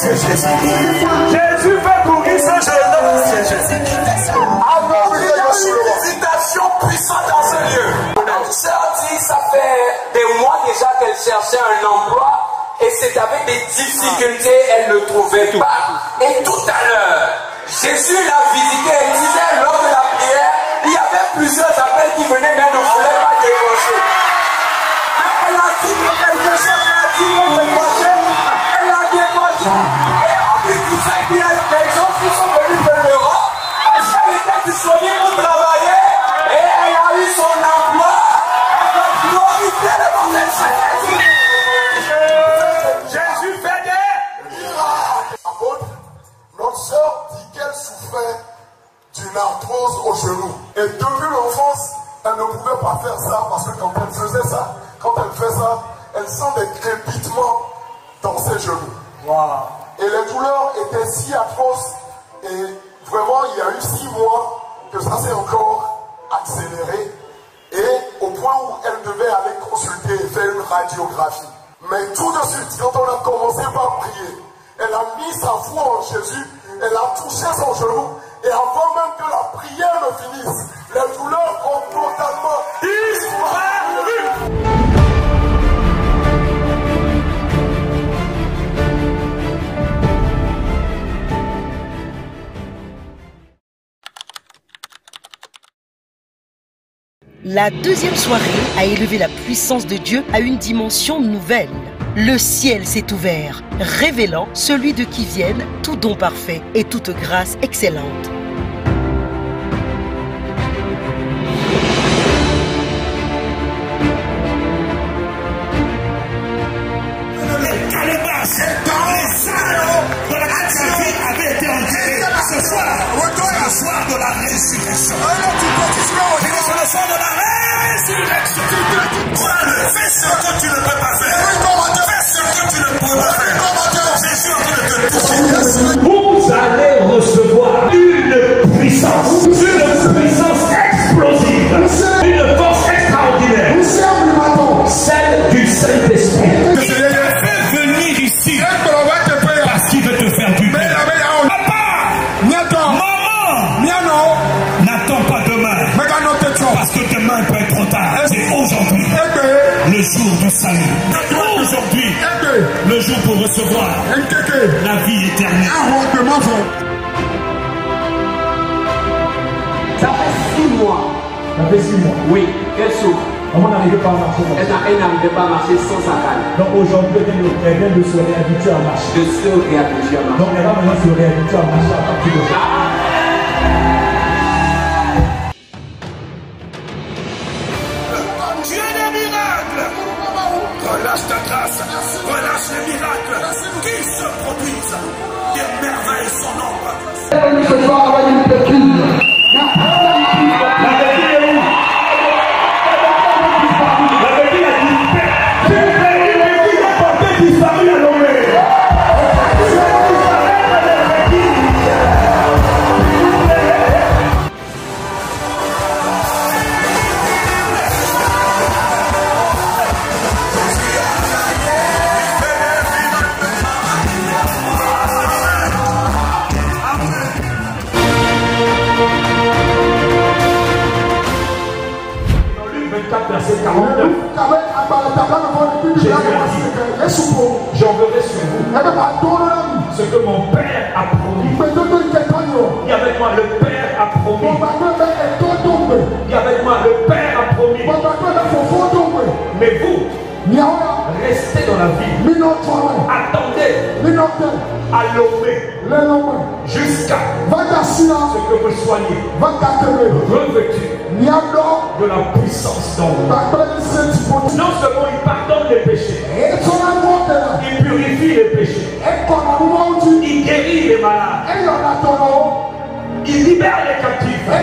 Jésus fait courir ce jeune homme. C'est Jésus. Il y a une visitation puissante dans ce lieu.
La sœur dit ça fait des mois déjà qu'elle cherchait un emploi et c'est avec des difficultés elle ne trouvait pas. Et tout à l'heure, Jésus l'a visité et disait lors de la prière, il y avait plusieurs appels qui venaient mais ne voulaient pas décrocher. Elle a dit quelque chose, elle a dit qu'on décrochait, elle a décroché. Et en plus du fait qu'il y a des gens qui sont venus de l'Europe, elle était disponible pour travailler et elle a eu son emploi. Elle a glorifié le nom de Jésus.
Jésus fait des miracles. Apôtre, notre sœur dit qu'elle souffrait d'une arthrose au genou. Et depuis l'enfance, elle ne pouvait pas faire ça parce que quand elle faisait ça, quand elle fait ça, elle sent des crépitements dans ses genoux. Wow. Et les douleurs étaient si atroces et vraiment il y a eu 6 mois que ça s'est encore accéléré et au point où elle devait aller consulter et faire une radiographie. Mais tout de suite, quand on a commencé par prier, elle a mis sa foi en Jésus, elle a touché son genou et avant même que la prière ne finisse, les douleurs ont totalement disparu.
La deuxième soirée a élevé la puissance de Dieu à une dimension nouvelle. Le ciel s'est ouvert, révélant celui de qui viennent tout don parfait et toute grâce excellente.
Soir de la résurrection. C'est le soir de la résurrection. Fais ce que tu ne peux pas faire. Fais ce que tu ne peux pas faire. Jésus en train de te toucher. Vous allez recevoir une puissance explosive, une force extraordinaire, celle du Saint-Esprit. Je l'ai fait venir ici parce qu'il veut te faire du bien. N'attends pas demain, parce que demain peut être trop tard. C'est aujourd'hui, le jour du salut. Aujourd'hui, le jour pour recevoir la vie éternelle.
Ça fait 6 mois.
Ça fait 6 mois.
Oui, qu'elle souffre.
Comment n'arrivait pas à marcher?
Elle n'arrivait pas à marcher sans sa canne.
Donc aujourd'hui, elle vient de se réhabituer à marcher.
De se réhabituer à marcher.
Donc elle va maintenant se réhabituer à marcher à partir de ça. Dieu des miracles! Relâche ta grâce, relâche les miracles qui se produisent. Des merveilles sans nombre. Verset 49. Jésus a dit, j'enverrai sur vous ce que mon Père a promis. Dis avec moi, le Père a promis. Dis avec moi, le Père a promis. Mais vous, restez dans la vie. Attendez à l'homme jusqu'à ce que vous soyez revêtus de la puissance d'en haut. Non seulement il pardonne les péchés, il purifie les péchés, il guérit les malades, il libère les captifs, mais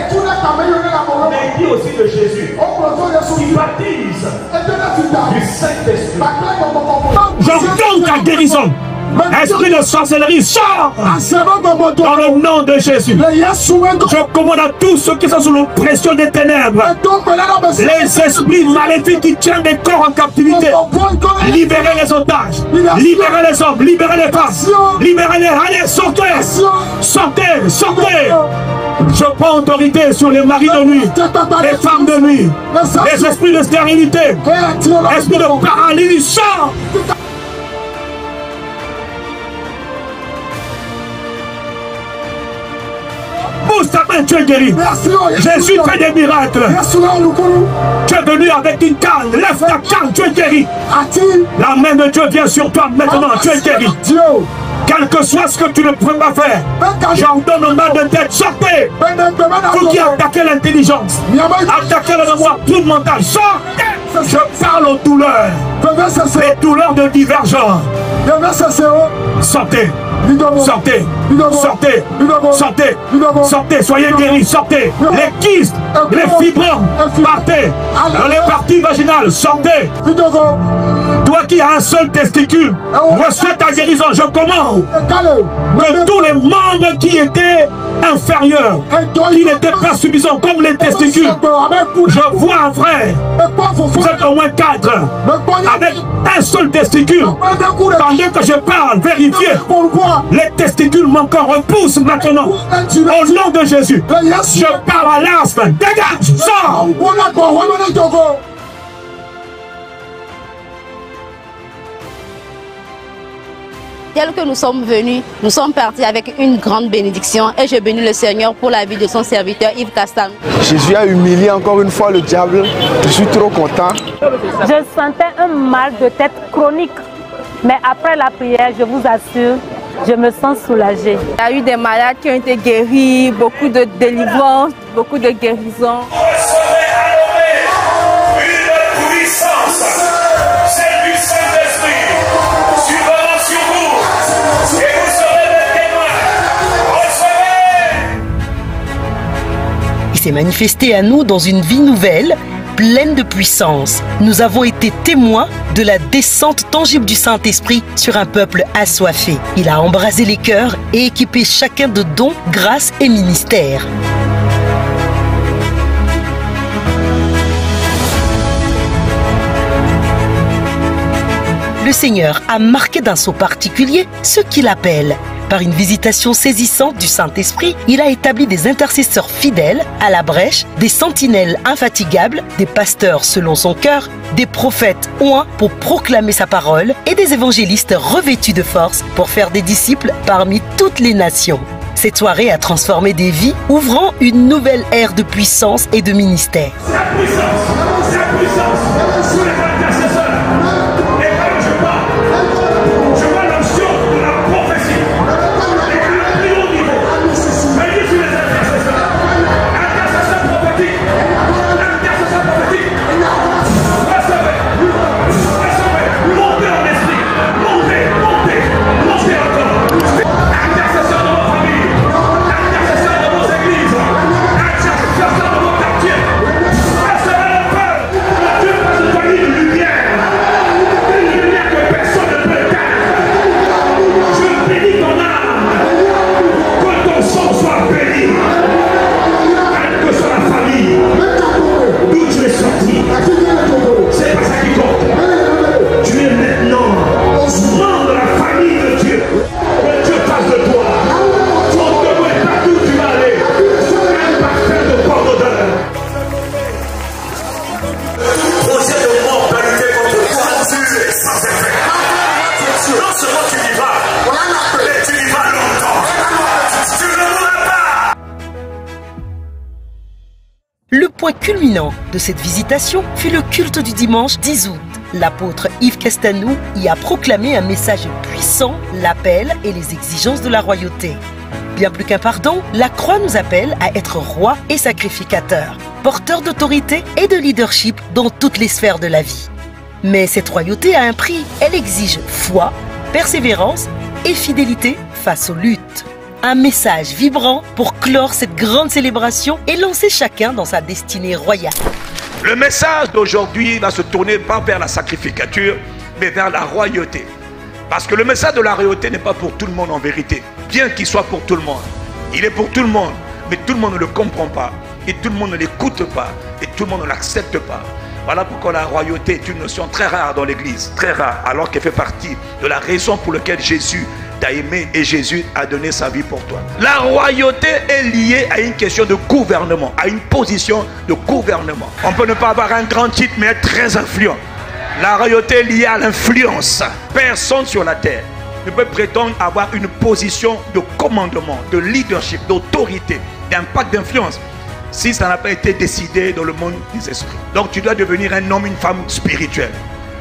il dit aussi de Jésus, il baptise du Saint-Esprit.
J'ordonne ta guérison. Esprit de sorcellerie, sors dans le nom de Jésus. Je commande à tous ceux qui sont sous l'oppression des ténèbres, les esprits maléfiques qui tiennent des corps en captivité, libérez les otages, libérez les hommes, libérez les femmes, libérez-les, allez, sortez, sortez, sortez. Je prends autorité sur les maris de nuit, les femmes de nuit, les esprits de stérilité, esprits de paralysie, sors. Pousse ta main, tu es guéri. Jésus fait des miracles. Tu es venu avec une canne. Lève ta canne, tu es guéri. La main de Dieu vient sur toi maintenant, tu es guéri. Quel que soit ce que tu ne peux pas faire, j'ordonne au mal de tête, sortez. Vous qui attaquez l'intelligence, attaquez la mémoire tout mental, sortez. Je parle aux douleurs, les douleurs de divergence. Sortez, sortez, sortez, sortez, sortez, soyez guéris, sortez. Les kystes, les fibromes, partez. Dans les parties vaginales, sortez. Toi qui as un seul testicule, reçois ta guérison. Je commande que tous les membres qui étaient inférieurs, qui n'étaient pas suffisants comme les testicules, je vois un frère, vous êtes au moins 4, avec un seul testicule. Pendant que je parle, vérifiez, les testicules manquants repoussent maintenant. Au nom de Jésus, je parle à l'asthme, dégage, sors.
tel que nous sommes venus, nous sommes partis avec une grande bénédiction et je bénis le Seigneur pour la vie de son serviteur Yves Castanou.
Jésus a humilié encore une fois le diable. Je suis trop content.
Je sentais un mal de tête chronique, mais après la prière, je vous assure, je me sens soulagée.
Il y a eu des malades qui ont été guéris, beaucoup de délivrance, beaucoup de guérison.
Il s'est manifesté à nous dans une vie nouvelle, pleine de puissance. Nous avons été témoins de la descente tangible du Saint-Esprit sur un peuple assoiffé. Il a embrasé les cœurs et équipé chacun de dons, grâces et ministères. Le Seigneur a marqué d'un sceau particulier ceux qui l'appellent. Par une visitation saisissante du Saint-Esprit, il a établi des intercesseurs fidèles à la brèche, des sentinelles infatigables, des pasteurs selon son cœur, des prophètes oints pour proclamer sa parole et des évangélistes revêtus de force pour faire des disciples parmi toutes les nations. Cette soirée a transformé des vies, ouvrant une nouvelle ère de puissance et de ministère. Le point culminant de cette visitation fut le culte du dimanche 10 août. L'apôtre Yves Castanou y a proclamé un message puissant, l'appel et les exigences de la royauté. Bien plus qu'un pardon, la croix nous appelle à être roi et sacrificateur, porteur d'autorité et de leadership dans toutes les sphères de la vie. Mais cette royauté a un prix, elle exige foi, persévérance et fidélité face aux luttes. Un message vibrant pour clore cette grande célébration et lancer chacun dans sa destinée royale.
Le message d'aujourd'hui va se tourner pas vers la sacrificature, mais vers la royauté. Parce que le message de la royauté n'est pas pour tout le monde en vérité. Bien qu'il soit pour tout le monde. Il est pour tout le monde, mais tout le monde ne le comprend pas. Et tout le monde ne l'écoute pas. Et tout le monde ne l'accepte pas. Voilà pourquoi la royauté est une notion très rare dans l'église. Très rare, alors qu'elle fait partie de la raison pour laquelle Jésus t'a aimé et Jésus a donné sa vie pour toi. La royauté est liée à une question de gouvernement, à une position de gouvernement. On peut ne pas avoir un grand titre, mais être très influent. La royauté est liée à l'influence. Personne sur la terre ne peut prétendre avoir une position de commandement, de leadership, d'autorité, d'impact, d'influence, si ça n'a pas été décidé dans le monde des esprits. Donc tu dois devenir un homme, une femme spirituelle.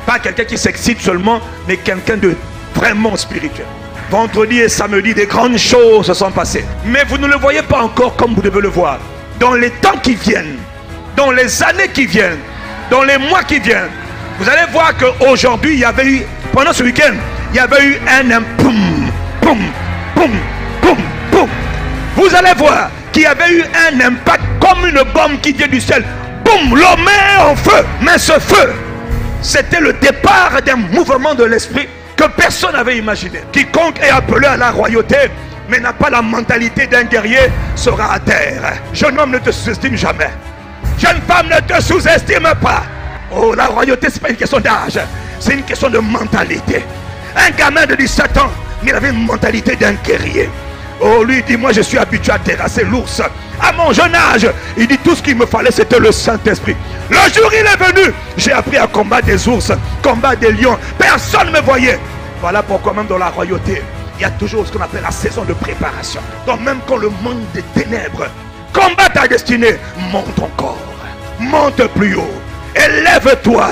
Pas quelqu'un qui s'excite seulement, mais quelqu'un de vraiment spirituel. Vendredi et samedi, des grandes choses se sont passées. Mais vous ne le voyez pas encore comme vous devez le voir. Dans les temps qui viennent, dans les années qui viennent, dans les mois qui viennent, vous allez voir qu'aujourd'hui, il y avait eu, pendant ce week-end, il y avait eu un poum, poum, poum, poum, poum. Vous allez voir qu'il y avait eu un impact comme une bombe qui vient du ciel. Boum, l'homme est en feu. Mais ce feu, c'était le départ d'un mouvement de l'esprit que personne n'avait imaginé. Quiconque est appelé à la royauté, mais n'a pas la mentalité d'un guerrier, sera à terre. Jeune homme, ne te sous-estime jamais. Jeune femme, ne te sous-estime pas. Oh, la royauté, ce n'est pas une question d'âge, c'est une question de mentalité. Un gamin de 17 ans, mais il avait une mentalité d'un guerrier. Oh, lui, il dit, moi je suis habitué à terrasser l'ours. À mon jeune âge, il dit, tout ce qu'il me fallait, c'était le Saint-Esprit. Le jour il est venu, j'ai appris à combattre des ours, combattre des lions. Personne ne me voyait. Voilà pourquoi même dans la royauté, il y a toujours ce qu'on appelle la saison de préparation. Donc même quand le monde des ténèbres combat ta destinée, monte encore, monte plus haut, élève-toi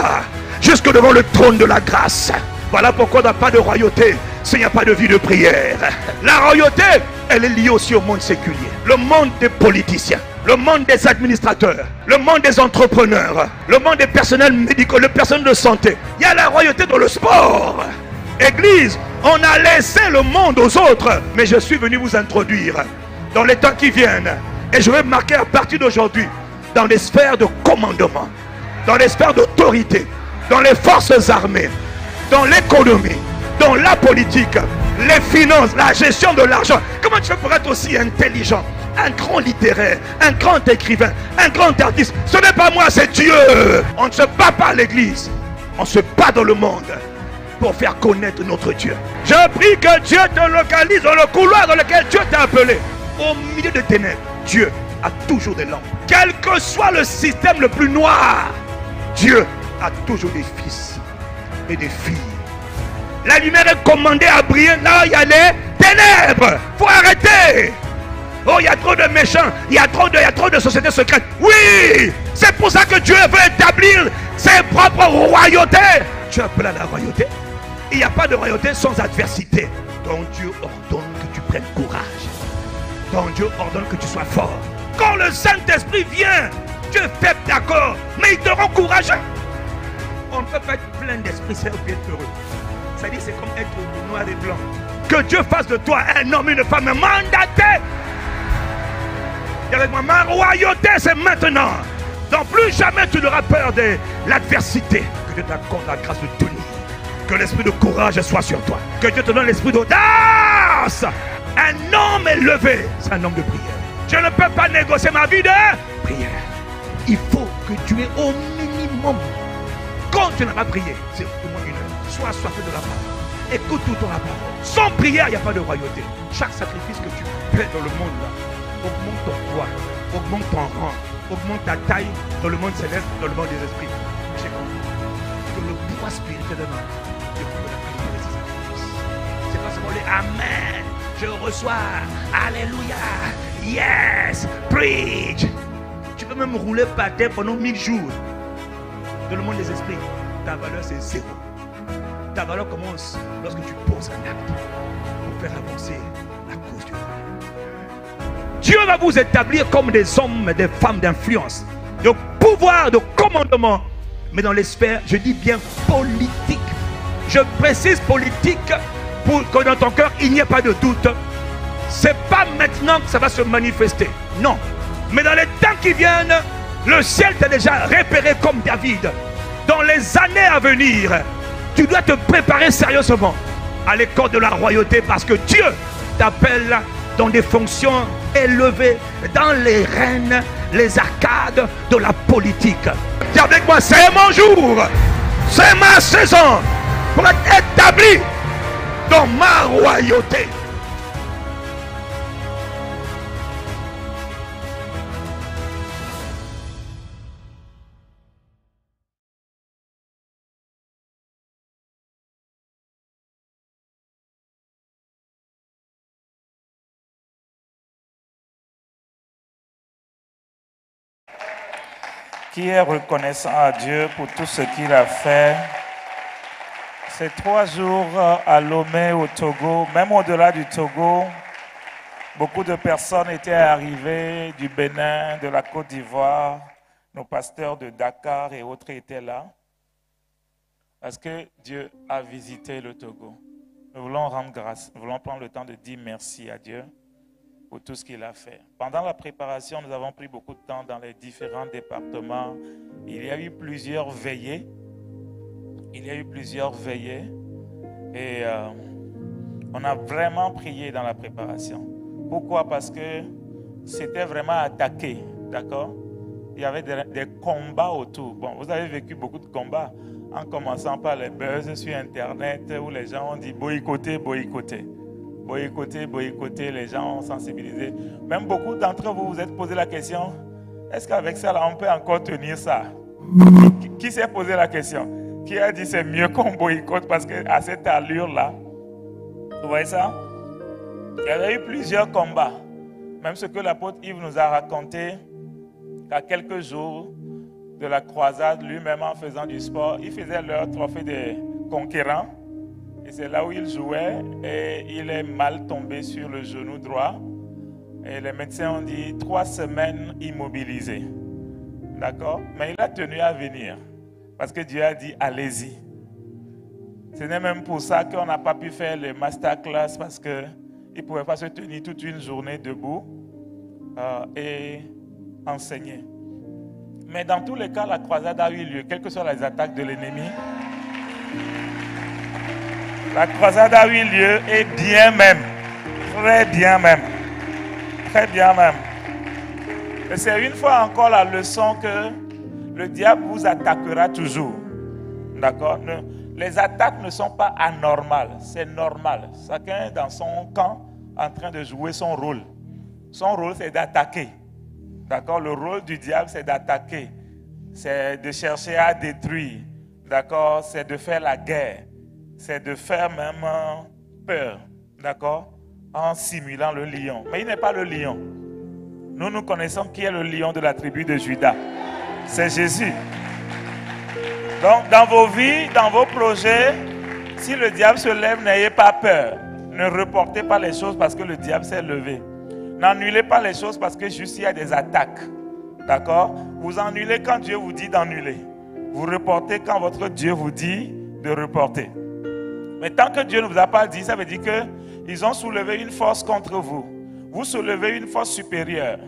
jusque devant le trône de la grâce. Voilà pourquoi il n'y a pas de royauté s'il n'y a pas de vie de prière. La royauté, elle est liée aussi au monde séculier. Le monde des politiciens, le monde des administrateurs, le monde des entrepreneurs, le monde des personnels médicaux, le personnel de santé. Il y a la royauté dans le sport. Église, on a laissé le monde aux autres. Mais je suis venu vous introduire dans les temps qui viennent. Et je vais marquer à partir d'aujourd'hui dans les sphères de commandement, dans les sphères d'autorité, dans les forces armées, dans l'économie, dans la politique, les finances, la gestion de l'argent. Comment tu fais pour être aussi intelligent? Un grand littéraire, un grand écrivain, un grand artiste. Ce n'est pas moi, c'est Dieu. On ne se bat pas à l'église, on se bat dans le monde pour faire connaître notre Dieu. Je prie que Dieu te localise dans le couloir dans lequel Dieu t'a appelé. Au milieu des ténèbres, Dieu a toujours des lampes. Quel que soit le système le plus noir, Dieu a toujours des fils et des filles. La lumière est commandée à briller là où il y a les ténèbres. Faut arrêter. Oh, il y a trop de méchants, il y a trop de sociétés secrètes. Oui, c'est pour ça que Dieu veut établir ses propres royautés. Tu appelles à la royauté. Il n'y a pas de royauté sans adversité. Ton Dieu ordonne que tu prennes courage. Ton Dieu ordonne que tu sois fort. Quand le Saint-Esprit vient, tu es faible, d'accord, mais il te rend courageux. On ne peut pas être plein d'esprit, c'est bien heureux. C'est-à-dire c'est comme être noir et blanc. Que Dieu fasse de toi un homme, une femme mandaté. Dis avec moi, ma royauté c'est maintenant. Donc plus jamais tu n'auras peur de l'adversité. Que Dieu t'accorde la grâce de tenir. Que l'esprit de courage soit sur toi. Que Dieu te donne l'esprit d'audace. Un homme élevé, c'est un homme de prière. Je ne peux pas négocier ma vie de prière. Il faut que tu aies au minimum. Quand tu n'as pas prié, c'est au moins une heure. Sois assoiffé de la parole. Écoute tout ton parole. Sans prière, il n'y a pas de royauté. Chaque sacrifice que tu fais dans le monde là, augmente ton poids, augmente ton rang, augmente ta taille dans le monde céleste, dans le monde des esprits. J'ai compris que le pouvoir spirituel d'un homme dépend de la qualité de ses sacrifices. C'est pas seulement les Amen, je reçois, Alléluia, yes, preach. Tu peux même rouler par terre pendant 1000 jours. Dans le monde des esprits, ta valeur c'est zéro. Ta valeur commence lorsque tu poses un acte pour faire avancer la cause du roi. Dieu va vous établir comme des hommes et des femmes d'influence, de pouvoir, de commandement, mais dans les sphères, je dis bien politique. Je précise politique pour que dans ton cœur, il n'y ait pas de doute. Ce n'est pas maintenant que ça va se manifester. Non. Mais dans les temps qui viennent, le ciel t'a déjà repéré comme David. Dans les années à venir, tu dois te préparer sérieusement à l'école de la royauté parce que Dieu t'appelle dans des fonctions élevées, dans les rênes, les arcades de la politique. Dis avec moi, c'est mon jour, c'est ma saison pour être établi dans ma royauté.
Qui est reconnaissant à Dieu pour tout ce qu'il a fait. Ces 3 jours à Lomé au Togo, même au-delà du Togo, beaucoup de personnes étaient arrivées du Bénin, de la Côte d'Ivoire. Nos pasteurs de Dakar et autres étaient là. Parce que Dieu a visité le Togo. Nous voulons rendre grâce, nous voulons prendre le temps de dire merci à Dieu pour tout ce qu'il a fait. Pendant la préparation, nous avons pris beaucoup de temps dans les différents départements. Il y a eu plusieurs veillées. Et on a vraiment prié dans la préparation. Pourquoi? Parce que c'était vraiment attaqué, d'accord? Il y avait des combats autour. Bon, vous avez vécu beaucoup de combats, en commençant par les buzz sur Internet où les gens ont dit boycotter, boycotter. Boycotter, les gens ont sensibilisé. Même beaucoup d'entre vous vous êtes posé la question, est-ce qu'avec ça, là, on peut encore tenir ça? Qui s'est posé la question? qui a dit c'est mieux qu'on boycotte parce qu'à cette allure-là, vous voyez ça? Il y avait eu plusieurs combats. Même ce que l'apôtre Yves nous a raconté, qu'à quelques jours de la croisade, lui-même en faisant du sport, il faisait leur trophée des conquérants. Et c'est là où il jouait et il est mal tombé sur le genou droit. Et les médecins ont dit 3 semaines immobilisé. D'accord? Mais il a tenu à venir. Parce que Dieu a dit allez-y. Ce n'est même pour ça qu'on n'a pas pu faire les masterclass parce qu'il ne pouvait pas se tenir toute une journée debout et enseigner. Mais dans tous les cas, la croisade a eu lieu, quelles que soient les attaques de l'ennemi. La croisade a eu lieu et bien même. Très bien même. Très bien même. Et c'est une fois encore la leçon que le diable vous attaquera toujours. D'accord? Les attaques ne sont pas anormales. C'est normal. Chacun est dans son camp en train de jouer son rôle. Son rôle, c'est d'attaquer. D'accord? Le rôle du diable, c'est d'attaquer. C'est de chercher à détruire. D'accord? C'est de faire la guerre. C'est de faire même peur. D'accord? En simulant le lion. Mais il n'est pas le lion. Nous connaissons qui est le lion de la tribu de Juda. C'est Jésus. Donc, dans vos vies, dans vos projets, si le diable se lève, n'ayez pas peur. Ne reportez pas les choses parce que le diable s'est levé. N'annulez pas les choses parce que juste il y a des attaques. D'accord? Vous annulez quand Dieu vous dit d'annuler. Vous reportez quand votre Dieu vous dit de reporter. Mais tant que Dieu ne vous a pas dit, ça veut dire qu'ils ont soulevé une force contre vous. Vous soulevez une force supérieure.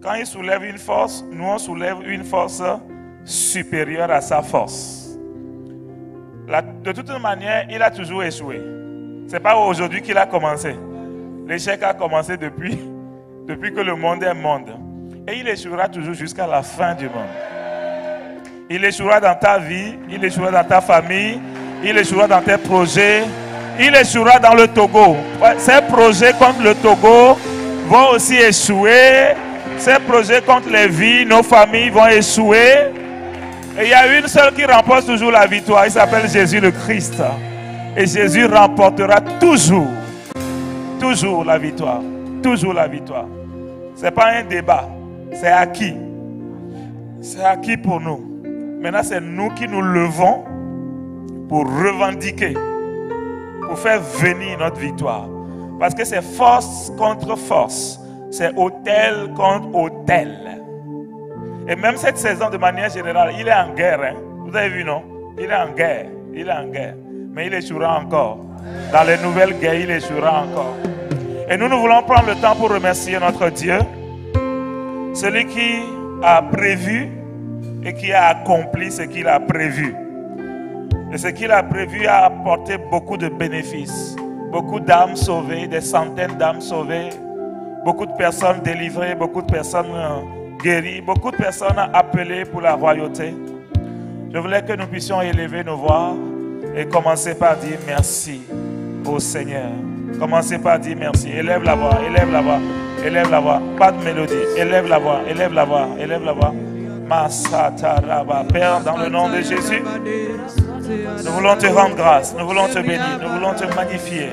Quand ils soulèvent une force, nous on soulève une force supérieure à sa force. De toute manière, il a toujours échoué. Ce n'est pas aujourd'hui qu'il a commencé. L'échec a commencé depuis que le monde est monde. Et il échouera toujours jusqu'à la fin du monde. Il échouera dans ta vie, il échouera dans ta famille, il échouera dans tes projets, il échouera dans le Togo. Ces projets contre le Togo vont aussi échouer. Ces projets contre les vies, nos familles vont échouer. Et il y a une seule qui remporte toujours la victoire. Il s'appelle Jésus le Christ. Et Jésus remportera toujours la victoire. Toujours la victoire. Ce n'est pas un débat. C'est acquis. C'est acquis pour nous. Maintenant, c'est nous qui nous levons pour revendiquer, pour faire venir notre victoire. Parce que c'est force contre force. C'est autel contre autel. Et même cette saison, de manière générale, il est en guerre. Hein? Vous avez vu, non? Il est en guerre. Il est en guerre. Mais il échouera encore. Dans les nouvelles guerres, il échouera encore. Et nous voulons prendre le temps pour remercier notre Dieu. Celui qui a prévu et qui a accompli ce qu'il a prévu. Et ce qu'il a prévu a apporté beaucoup de bénéfices. Beaucoup d'âmes sauvées, des centaines d'âmes sauvées. Beaucoup de personnes délivrées, beaucoup de personnes guéries, beaucoup de personnes appelées pour la royauté. Je voulais que nous puissions élever nos voix et commencer par dire merci au Seigneur. Commencez par dire merci. Élève la voix, élève la voix, élève la voix. Pas de mélodie. Élève la voix, élève la voix, élève la voix. Masataraba. Père, dans le nom de Jésus, nous voulons te rendre grâce, nous voulons te bénir, nous voulons te magnifier.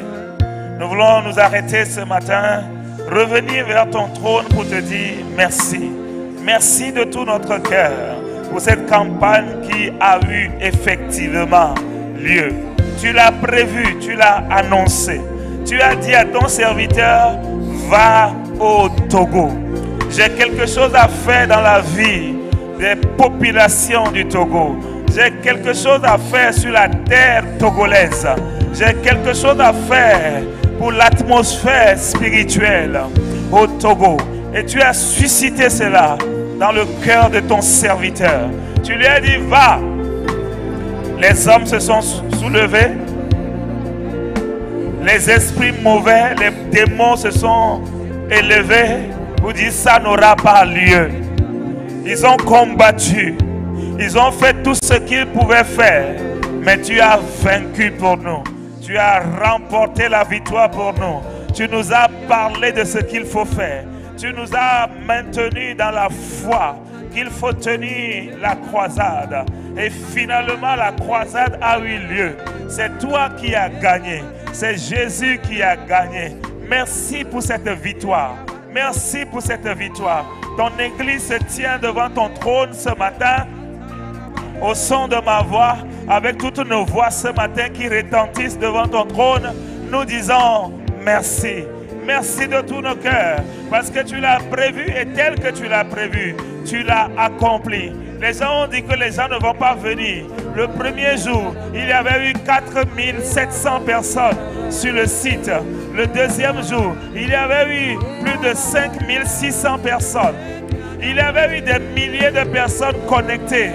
Nous voulons nous arrêter ce matin, revenir vers ton trône pour te dire merci. Merci de tout notre cœur pour cette campagne qui a eu effectivement lieu. Tu l'as prévu, tu l'as annoncé. Tu as dit à ton serviteur, va au Togo. J'ai quelque chose à faire dans la vie des populations du Togo. J'ai quelque chose à faire sur la terre togolaise. J'ai quelque chose à faire pour l'atmosphère spirituelle au Togo. Et tu as suscité cela dans le cœur de ton serviteur. Tu lui as dit, va. Les hommes se sont soulevés. Les esprits mauvais, les démons se sont élevés pour dire, ça n'aura pas lieu. Ils ont combattu. Ils ont fait tout ce qu'ils pouvaient faire. Mais tu as vaincu pour nous. Tu as remporté la victoire pour nous. Tu nous as parlé de ce qu'il faut faire. Tu nous as maintenus dans la foi qu'il faut tenir la croisade. Et finalement, la croisade a eu lieu. C'est toi qui as gagné. C'est Jésus qui a gagné. Merci pour cette victoire. Merci pour cette victoire. Ton église se tient devant ton trône ce matin, au son de ma voix, avec toutes nos voix ce matin qui retentissent devant ton trône. Nous disons merci. Merci de tous nos cœurs, parce que tu l'as prévu et tel que tu l'as prévu, tu l'as accompli. Les gens ont dit que les gens ne vont pas venir. Le premier jour, il y avait eu 4700 personnes sur le site. Le deuxième jour, il y avait eu plus de 5600 personnes. Il y avait eu des milliers de personnes connectées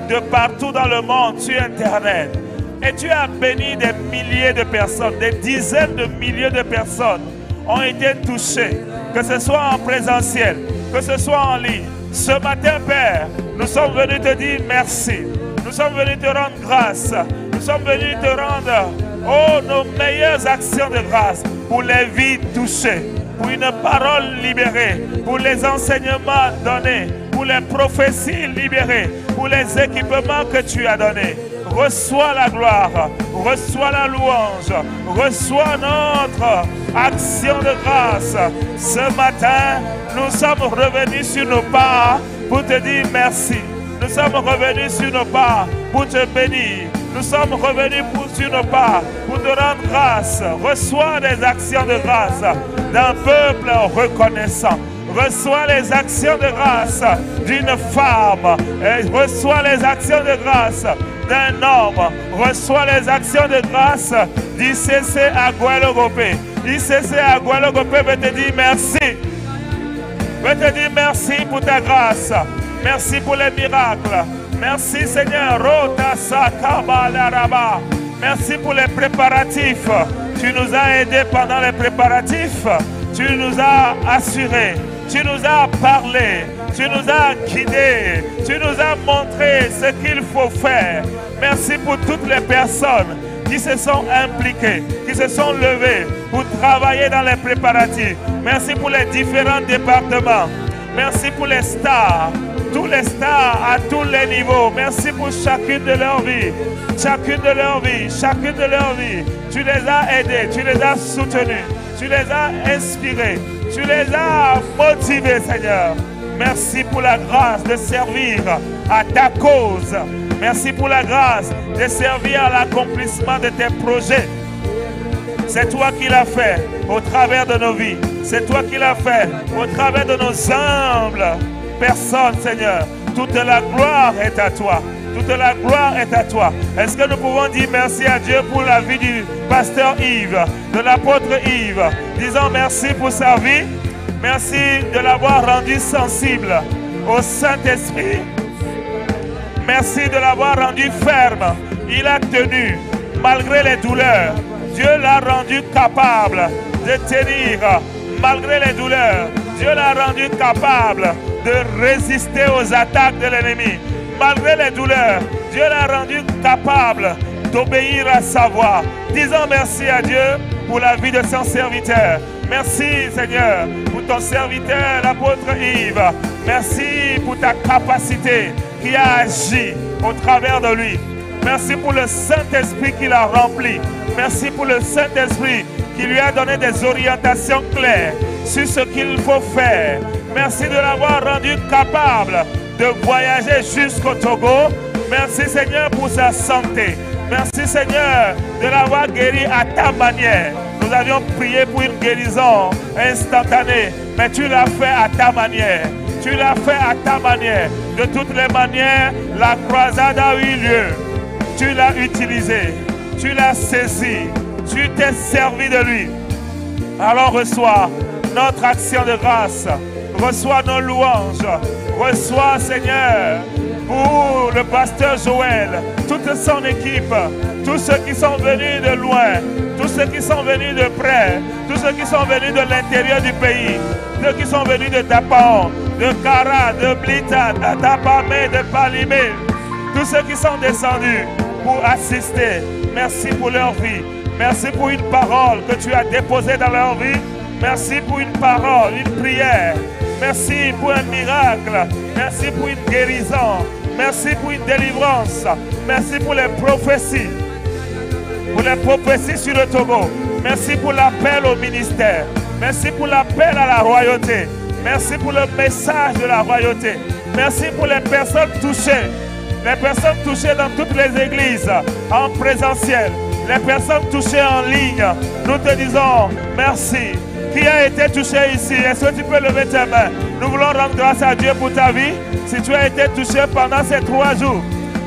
de partout dans le monde sur Internet. Et tu as béni des milliers de personnes, des dizaines de milliers de personnes ont été touchées, que ce soit en présentiel, que ce soit en ligne. Ce matin, Père, nous sommes venus te dire merci. Nous sommes venus te rendre grâce. Nous sommes venus te rendre, nos meilleures actions de grâce pour les vies touchées, pour une parole libérée, pour les enseignements donnés, pour les prophéties libérées, pour les équipements que tu as donnés. Reçois la gloire, reçois la louange, reçois notre action de grâce. Ce matin, nous sommes revenus sur nos pas pour te dire merci. Nous sommes revenus sur nos pas pour te bénir. Nous sommes revenus sur nos pas pour te rendre grâce. Reçois les actions de grâce d'un peuple reconnaissant. Reçois les actions de grâce d'une femme. Et reçois les actions de grâce d'un homme. Reçois les actions de grâce d'ICC à Gualogope. ICC à Gualogope veut te dire merci. Veut te dire merci pour ta grâce. Merci pour les miracles. Merci Seigneur. Merci pour les préparatifs. Tu nous as aidés pendant les préparatifs. Tu nous as assurés. Tu nous as parlé. Tu nous as guidés. Tu nous as montré ce qu'il faut faire. Merci pour toutes les personnes qui se sont impliquées, qui se sont levées pour travailler dans les préparatifs. Merci pour les différents départements. Merci pour les stars. Tous les stars à tous les niveaux. Merci pour chacune de leurs vies. Chacune de leurs vies. Chacune de leurs vies. Tu les as aidés. Tu les as soutenus. Tu les as inspirés. Tu les as motivés, Seigneur. Merci pour la grâce de servir à ta cause. Merci pour la grâce de servir à l'accomplissement de tes projets. C'est toi qui l'as fait au travers de nos vies. C'est toi qui l'as fait au travers de nos humbles personnes, Seigneur. Toute la gloire est à toi. Toute la gloire est à toi. Est-ce que nous pouvons dire merci à Dieu pour la vie du pasteur Yves, de l'apôtre Yves? Disons merci pour sa vie. Merci de l'avoir rendu sensible au Saint-Esprit. Merci de l'avoir rendu ferme. Il a tenu malgré les douleurs. Dieu l'a rendu capable de tenir malgré les douleurs. Dieu l'a rendu capable de résister aux attaques de l'ennemi. Malgré les douleurs, Dieu l'a rendu capable d'obéir à sa voix. Disons merci à Dieu pour la vie de son serviteur. Merci Seigneur pour ton serviteur, l'apôtre Yves. Merci pour ta capacité qui a agi au travers de lui. Merci pour le Saint-Esprit qui l'a rempli. Merci pour le Saint-Esprit qui lui a donné des orientations claires sur ce qu'il faut faire. Merci de l'avoir rendu capable de voyager jusqu'au Togo. Merci Seigneur pour sa santé. Merci Seigneur de l'avoir guéri à ta manière. Nous avions prié pour une guérison instantanée, mais tu l'as fait à ta manière. Tu l'as fait à ta manière. De toutes les manières, la croisade a eu lieu. Tu l'as utilisé. Tu l'as saisi. Tu t'es servi de lui. Alors reçois notre action de grâce. Reçois nos louanges. Reçois, Seigneur, pour le pasteur Joël, toute son équipe, tous ceux qui sont venus de loin, tous ceux qui sont venus de près, tous ceux qui sont venus de l'intérieur du pays, ceux qui sont venus de Dapaon, de Kara, de Blita, d'Atapamé, de Palimé, tous ceux qui sont descendus pour assister. Merci pour leur vie. Merci pour une parole que tu as déposée dans leur vie. Merci pour une parole, une prière. Merci pour un miracle. Merci pour une guérison. Merci pour une délivrance. Merci pour les prophéties. Pour les prophéties sur le Togo. Merci pour l'appel au ministère. Merci pour l'appel à la royauté. Merci pour le message de la royauté. Merci pour les personnes touchées. Les personnes touchées dans toutes les églises, en présentiel. Les personnes touchées en ligne. Nous te disons merci. Qui a été touché ici? Est-ce que tu peux lever tes mains? Nous voulons rendre grâce à Dieu pour ta vie. Si tu as été touché pendant ces 3 jours,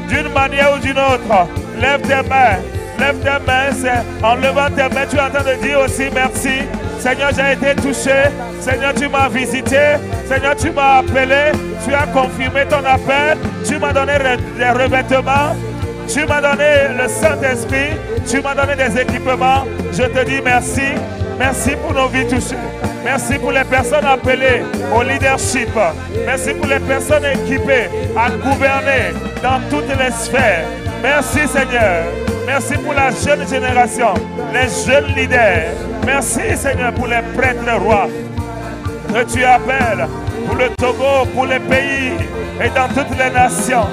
d'une manière ou d'une autre, lève tes mains. Lève tes mains. C'est en levant tes mains, tu es en train de dire aussi merci. Seigneur, j'ai été touché. Seigneur, tu m'as visité. Seigneur, tu m'as appelé. Tu as confirmé ton appel. Tu m'as donné des revêtements. Tu m'as donné le Saint-Esprit. Tu m'as donné des équipements. Je te dis merci. Merci pour nos vies touchées. Merci pour les personnes appelées au leadership. Merci pour les personnes équipées à gouverner dans toutes les sphères. Merci Seigneur. Merci pour la jeune génération, les jeunes leaders. Merci Seigneur pour les prêtres rois que tu appelles pour le Togo, pour les pays et dans toutes les nations.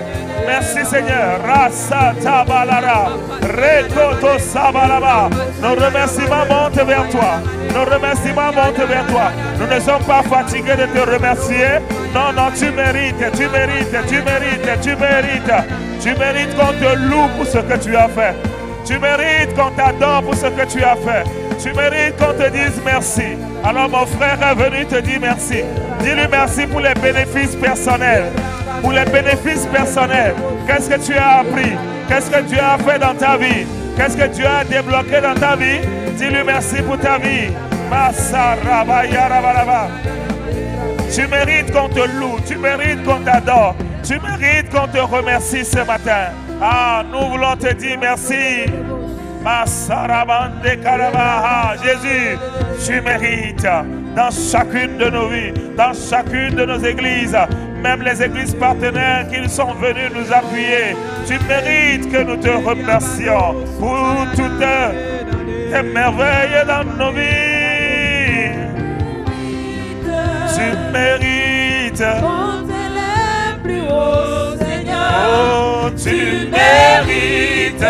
Merci Seigneur. Rasa tabalara, rekoto sabalaba. Nos remerciements montent vers toi. Nos remerciements montent vers toi. Nous ne sommes pas fatigués de te remercier. Non, non, tu mérites, tu mérites, tu mérites, tu mérites. Tu mérites qu'on te loue pour ce que tu as fait. Tu mérites qu'on t'adore pour ce que tu as fait. Tu mérites qu'on te dise merci. Alors mon frère est venu te dire merci. Dis-lui merci pour les bénéfices personnels. Pour les bénéfices personnels. Qu'est-ce que tu as appris? Qu'est-ce que tu as fait dans ta vie? Qu'est-ce que tu as débloqué dans ta vie? Dis-lui merci pour ta vie. Tu mérites qu'on te loue. Tu mérites qu'on t'adore. Tu mérites qu'on te remercie ce matin. Ah, nous voulons te dire merci. Jésus, tu mérites dans chacune de nos vies, dans chacune de nos églises, même les églises partenaires qui sont venus nous appuyer. Tu mérites que nous te remercions pour toutes tes merveilles dans nos vies. Tu mérites. Oh, tu mérites.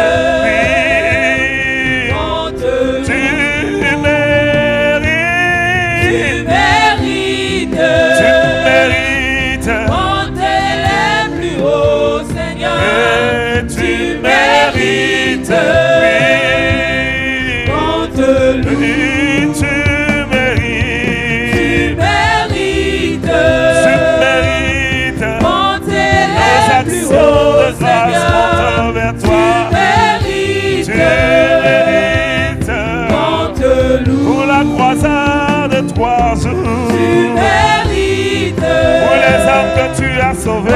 Pour la croisade de 3 jours, tu mérites. Pour les âmes que tu as sauvées,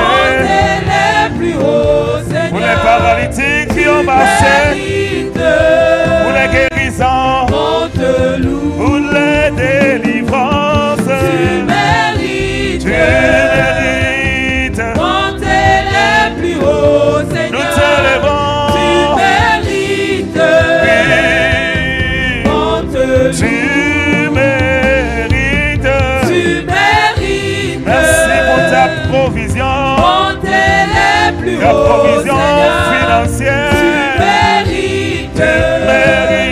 les plus hauts, Seigneur. Pour les paralytiques qui ont marché, pour les guérisons, on te loue. Pour les délivrances, tu mérites. Tu mérites. Montez les plus hauts, Seigneur. Nous te levons. Tu mérites. Tu mérites. Merci pour ta provision. Ta provision financière. Tu mérites. Tu mérites.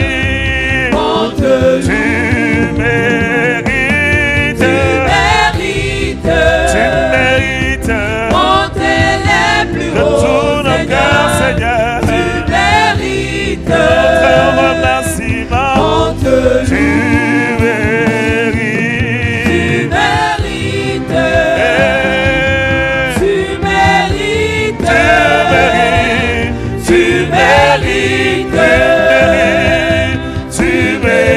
Tu mérites. Tu mérites. De tout nos cœurs, Seigneur. Tu mérites. Notre remerciement. Tu mérites. Tu mérites. Tu mérites. Tu mérites. Tu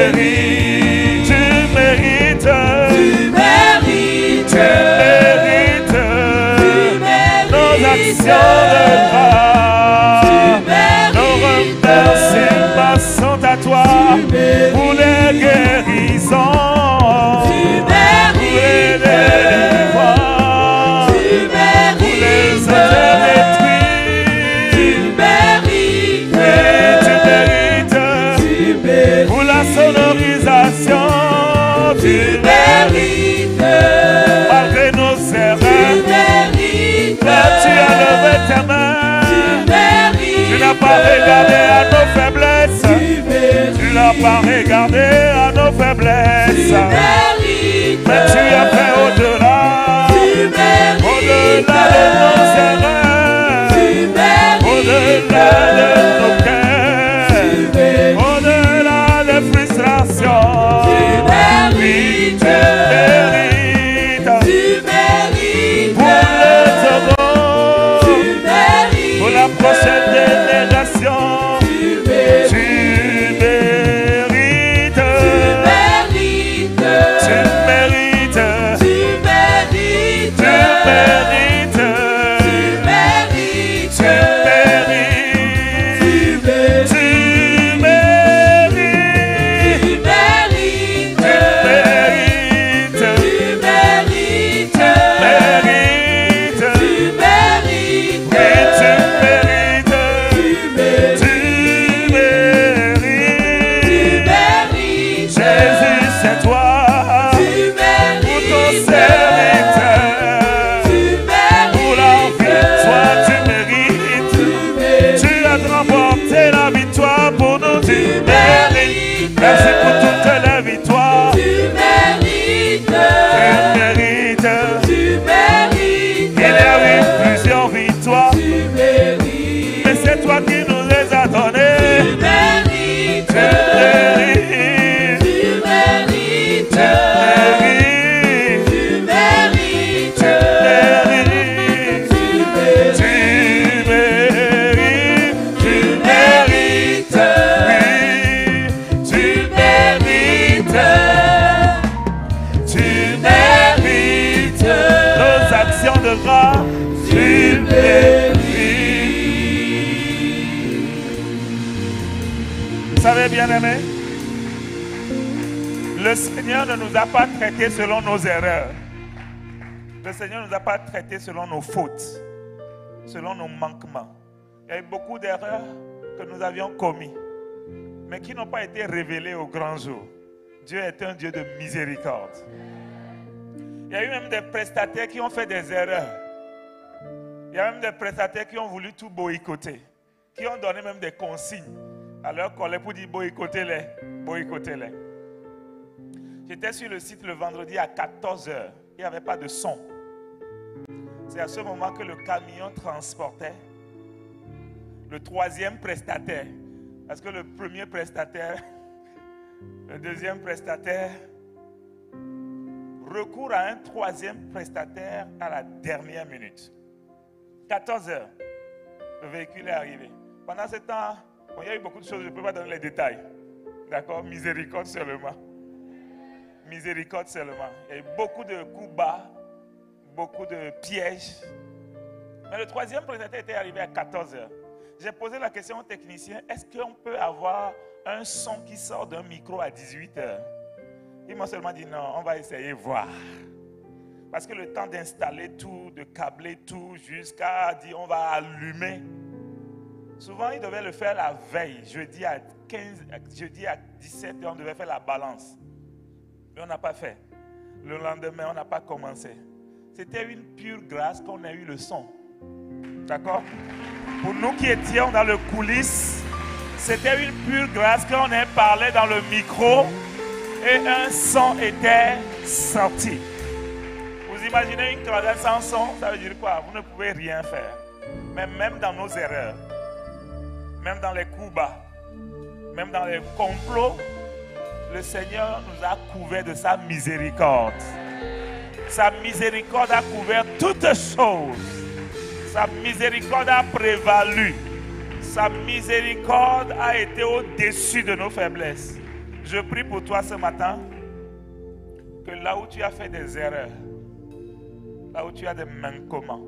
mérites. Tu mérites. Tu mérites. Nos actions de grâce. Nos remerciements sont à toi. Pour les guérisons, tu mérites. Pour les délivrances, pour les détruits, tu mérites. Tu mérites. Pour la sonorisation, tu mérites. Malgré nos erreurs, tu mérites. Tu as levé pas regardé à nos faiblesses. Tu n'as pas regardé à nos faiblesses. Mais tu as fait au-delà. Au-delà de nos erreurs. Au-delà de nos cœurs. Au-delà des frustrations. Tu mérites. Pour la prochaine génération, tu mérites, tu mérites, tu mérites, tu mérites, tu mérites, tu mérites, tu merci pour toutes les victoires. Tu mérites. Tu mérites. Tu mérites. Il y a eu plusieurs victoires. Tu mérites. Mais c'est toi qui nous les as données. Tu mérites. Tu mérites. Tu mérites. Tu mérites. Tu mérites. Tu mérites. Tu mérites. Tu mérites. Tu mérites nos actions de grâce. Tu mérites. Vous savez, bien-aimés, le Seigneur ne nous a pas traités selon nos erreurs. Le Seigneur ne nous a pas traités selon nos fautes, selon nos manquements. Il y a eu beaucoup d'erreurs que nous avions commises, mais qui n'ont pas été révélées au grand jour. Dieu est un Dieu de miséricorde. Il y a eu même des prestataires qui ont fait des erreurs. Il y a même des prestataires qui ont voulu tout boycotter, qui ont donné même des consignes à leurs collègues pour dire boycottez-les, boycottez-les. J'étais sur le site le vendredi à 14 h. Il n'y avait pas de son. C'est à ce moment que le camion transportait le troisième prestataire. Parce que le premier prestataire, le deuxième prestataire, recourt à un troisième prestataire à la dernière minute. 14 h, le véhicule est arrivé. Pendant ce temps, il y a eu beaucoup de choses, je ne peux pas donner les détails. D'accord? Miséricorde seulement. Miséricorde seulement. Il y a eu beaucoup de coups bas, beaucoup de pièges. Mais le troisième prestataire était arrivé à 14 h. J'ai posé la question au technicien, est-ce qu'on peut avoir un son qui sort d'un micro à 18 h? Ils m'ont seulement dit non, on va essayer voir. Parce que le temps d'installer tout, de câbler tout, jusqu'à dire on va allumer. Souvent, ils devaient le faire la veille, jeudi à 17 h, on devait faire la balance. Mais on n'a pas fait. Le lendemain, on n'a pas commencé. C'était une pure grâce qu'on a eu le son. D'accord? Pour nous qui étions dans le coulisses, c'était une pure grâce qu'on ait parlé dans le micro et un son était sorti. Vous imaginez une croisade sans son, ça veut dire quoi? Vous ne pouvez rien faire. Mais même dans nos erreurs, même dans les coups bas, même dans les complots, le Seigneur nous a couverts de sa miséricorde. Sa miséricorde a couvert toutes choses. Sa miséricorde a prévalu. Sa miséricorde a été au-dessus de nos faiblesses. Je prie pour toi ce matin que là où tu as fait des erreurs, là où tu as des manquements,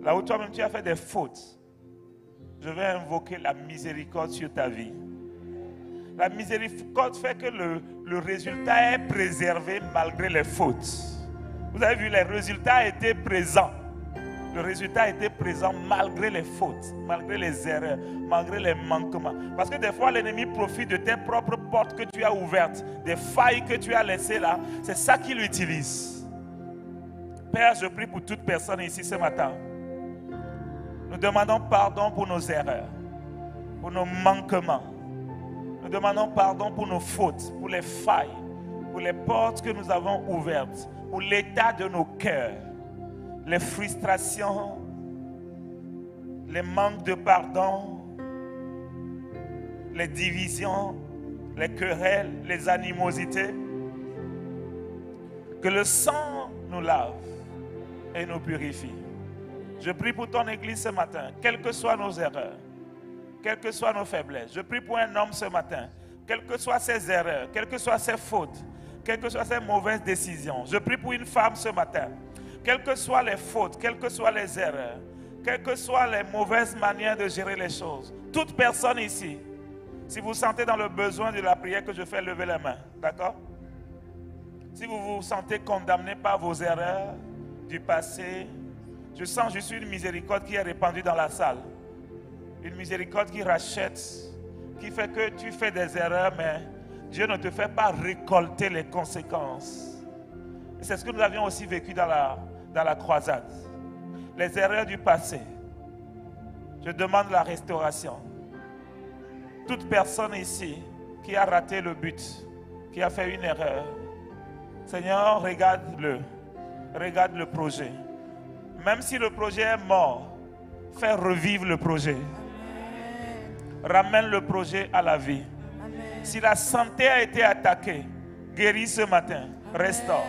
là où toi-même tu as fait des fautes, je vais invoquer la miséricorde sur ta vie. La miséricorde fait que le résultat est préservé malgré les fautes. Vous avez vu, les résultats étaient présents. Le résultat était présent malgré les fautes, malgré les erreurs, malgré les manquements. Parce que des fois, l'ennemi profite de tes propres portes que tu as ouvertes, des failles que tu as laissées là. C'est ça qu'il utilise. Père, je prie pour toute personne ici ce matin. Nous demandons pardon pour nos erreurs, pour nos manquements. Nous demandons pardon pour nos fautes, pour les failles, pour les portes que nous avons ouvertes, pour l'état de nos cœurs, les frustrations, les manques de pardon, les divisions, les querelles, les animosités. Que le sang nous lave et nous purifie. Je prie pour ton église ce matin, quelles que soient nos erreurs, quelles que soient nos faiblesses. Je prie pour un homme ce matin, quelles que soient ses erreurs, quelles que soient ses fautes, quelles que soient ses mauvaises décisions. Je prie pour une femme ce matin, quelles que soient les fautes, quelles que soient les erreurs, quelles que soient les mauvaises manières de gérer les choses. Toute personne ici, si vous sentez dans le besoin de la prière que je fais, levez la main, d'accord? Si vous vous sentez condamné par vos erreurs du passé, je sens juste une miséricorde qui est répandue dans la salle. Une miséricorde qui rachète, qui fait que tu fais des erreurs, mais Dieu ne te fait pas récolter les conséquences. C'est ce que nous avions aussi vécu dans la croisade. Les erreurs du passé. Je demande la restauration. Toute personne ici qui a raté le but, qui a fait une erreur, Seigneur, regarde-le. Regarde le projet. Même si le projet est mort, fais revivre le projet. Ramène le projet à la vie. Si la santé a été attaquée, guéris ce matin, restaure.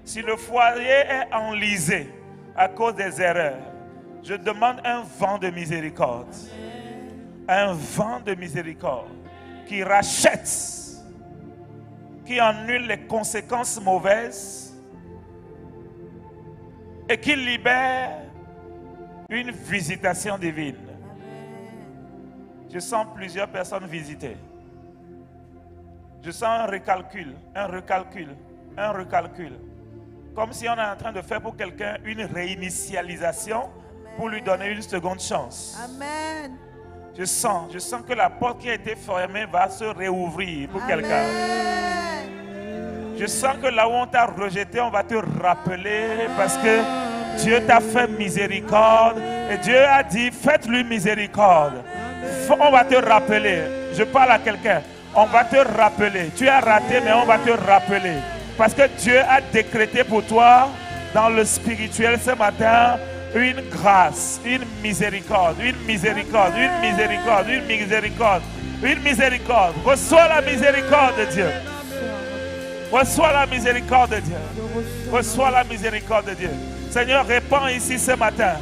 Si le foyer est enlisé à cause des erreurs, je demande un vent de miséricorde. Un vent de miséricorde qui rachète, qui annule les conséquences mauvaises et qui libère une visitation divine. Je sens plusieurs personnes visitées. Je sens un recalcul, un recalcul, un recalcul. Comme si on est en train de faire pour quelqu'un une réinitialisation pour lui donner une seconde chance. Amen. Je sens que la porte qui a été fermée va se réouvrir pour quelqu'un. Je sens que là où on t'a rejeté, on va te rappeler parce que Dieu t'a fait miséricorde. Et Dieu a dit, faites-lui miséricorde. On va te rappeler. Je parle à quelqu'un. On va te rappeler. Tu as raté, mais on va te rappeler. Parce que Dieu a décrété pour toi, dans le spirituel ce matin, une grâce, une miséricorde, une miséricorde, une miséricorde, une miséricorde, une miséricorde. Reçois la miséricorde de Dieu. Reçois la miséricorde de Dieu. Reçois la miséricorde de Dieu. Seigneur, répands ici ce matin.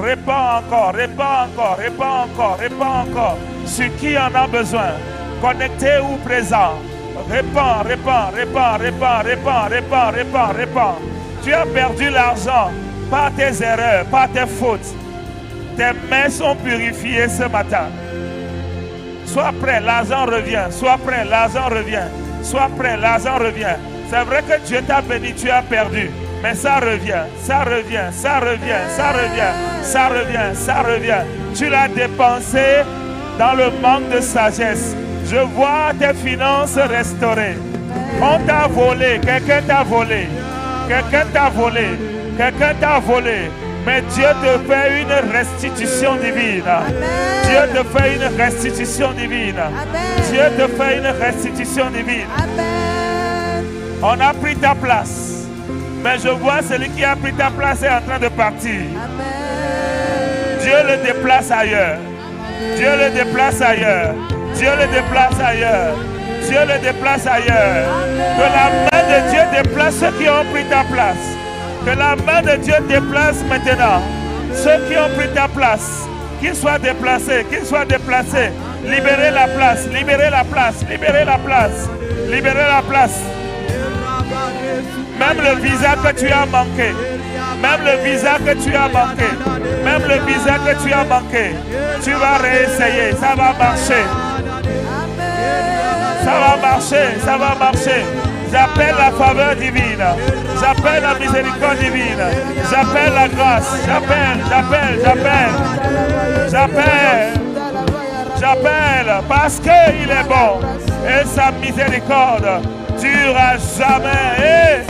Répands encore, répands encore, répands encore, répands encore. Sur qui en a besoin, connecté ou présent. Répands, répands, répands, répands, répands, répands, répands, répands. Tu as perdu l'argent par tes erreurs, par tes fautes. Tes mains sont purifiées ce matin. Sois prêt, l'argent revient. Sois prêt, l'argent revient. Sois prêt, l'argent revient. C'est vrai que Dieu t'a béni, tu as perdu. Mais ça revient, ça revient, ça revient, ça revient, ça revient, ça revient. Tu l'as dépensé dans le manque de sagesse. Je vois tes finances restaurées. On t'a volé, quelqu'un t'a volé. Quelqu'un t'a volé. Quelqu'un t'a volé. Mais Dieu te fait une restitution divine. Amen. Dieu te fait une restitution divine. Amen. Dieu te fait une restitution divine. Amen. On a pris ta place. Mais je vois celui qui a pris ta place est en train de partir. Amen. Dieu le déplace ailleurs. Amen. Dieu le déplace ailleurs. Dieu le déplace ailleurs. Dieu le déplace ailleurs. Amen. Que la main de Dieu déplace ceux qui ont pris ta place. Que la main de Dieu déplace maintenant ceux qui ont pris ta place. Qu'ils soient déplacés, qu'ils soient déplacés. Libérez la place, libérez la place, libérez la place, libérez la place. Même le visa que tu as manqué, même le visa que tu as manqué, même le visa que tu as manqué, tu vas réessayer, ça va marcher. Ça va marcher, ça va marcher. J'appelle la faveur divine, j'appelle la miséricorde divine, j'appelle la grâce, j'appelle parce qu'il est bon et sa miséricorde dure à jamais.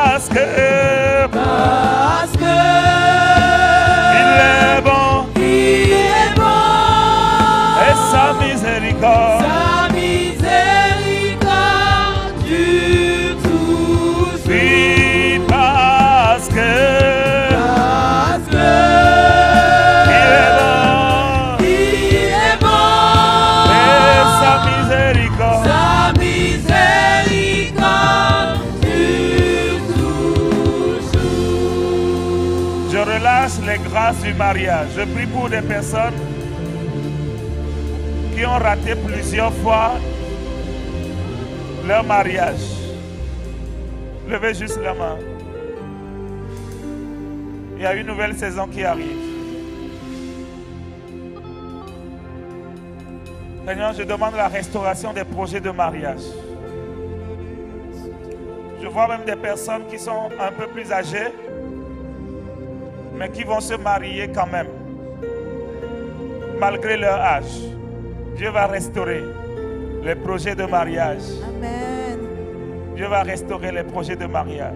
Parce que grâce du mariage. Je prie pour des personnes qui ont raté plusieurs fois leur mariage. Levez juste la main. Il y a une nouvelle saison qui arrive. Seigneur, je demande la restauration des projets de mariage. Je vois même des personnes qui sont un peu plus âgées, mais qui vont se marier quand même, malgré leur âge. Dieu va restaurer les projets de mariage.
Amen.
Dieu va restaurer les projets de mariage.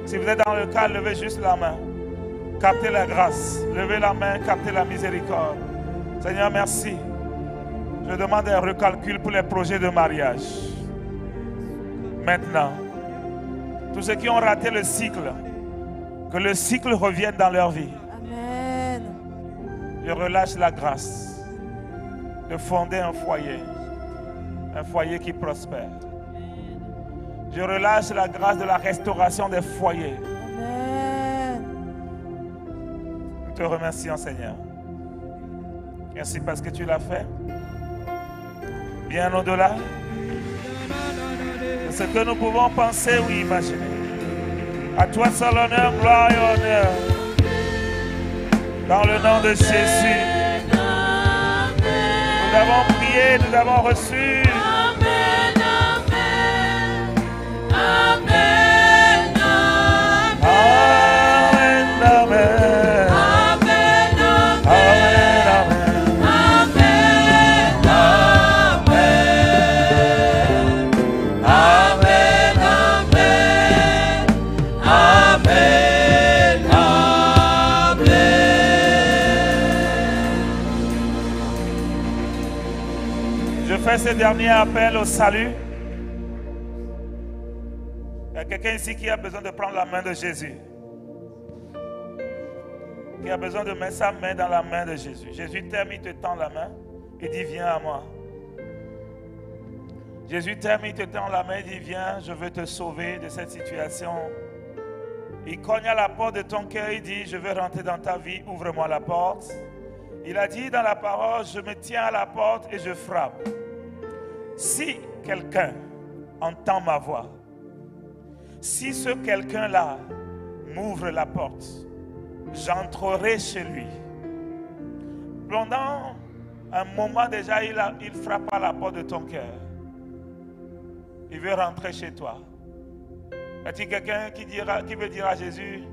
Si vous êtes dans le cas, levez juste la main. Captez la grâce. Levez la main, captez la miséricorde. Seigneur, merci. Je demande un recalcul pour les projets de mariage. Maintenant, tous ceux qui ont raté le cycle, que le cycle revienne dans leur vie.
Amen.
Je relâche la grâce de fonder un foyer qui prospère. Je relâche la grâce de la restauration des foyers.
Amen.
Nous te remercions, Seigneur. Merci parce que tu l'as fait. Bien au-delà de ce que nous pouvons penser ou imaginer. À toi seul honneur, gloire et honneur. Dans le nom de Jésus. Nous avons prié, nous avons reçu.
Amen, amen. Amen,
amen. Ce dernier appel au salut. Il y a quelqu'un ici qui a besoin de prendre la main de Jésus. Qui a besoin de mettre sa main dans la main de Jésus. Jésus t'aime, il te tend la main. Il dit viens à moi. Jésus t'aime, il te tend la main. Il dit viens, je veux te sauver de cette situation. Il cogne à la porte de ton cœur. Il dit je veux rentrer dans ta vie. Ouvre-moi la porte. Il a dit dans la parole je me tiens à la porte et je frappe. Si quelqu'un entend ma voix, si ce quelqu'un-là m'ouvre la porte, j'entrerai chez lui. Pendant un moment déjà, il frappe à la porte de ton cœur. Il veut rentrer chez toi. Y a-t-il quelqu'un qui veut dire à Jésus,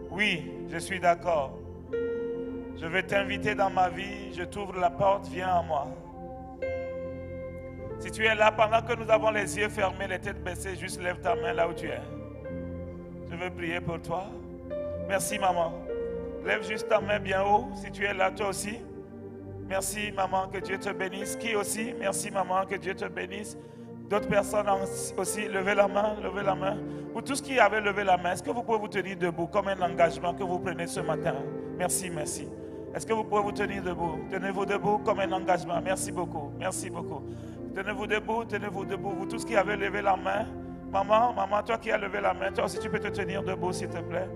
oui, je suis d'accord. Je veux t'inviter dans ma vie, je t'ouvre la porte, viens à moi. Si tu es là, pendant que nous avons les yeux fermés, les têtes baissées, juste lève ta main là où tu es. Je veux prier pour toi. Merci maman. Lève juste ta main bien haut si tu es là toi aussi. Merci maman, que Dieu te bénisse. Qui aussi? Merci maman, que Dieu te bénisse. D'autres personnes aussi, levez la main, levez la main. Pour tous qui avaient levé la main, est-ce que vous pouvez vous tenir debout comme un engagement que vous prenez ce matin? Merci, merci. Est-ce que vous pouvez vous tenir debout? Tenez-vous debout comme un engagement. Merci beaucoup, merci beaucoup. Tenez-vous debout, vous tous qui avez levé la main. Maman, toi qui as levé la main, toi aussi tu peux te tenir debout s'il te plaît.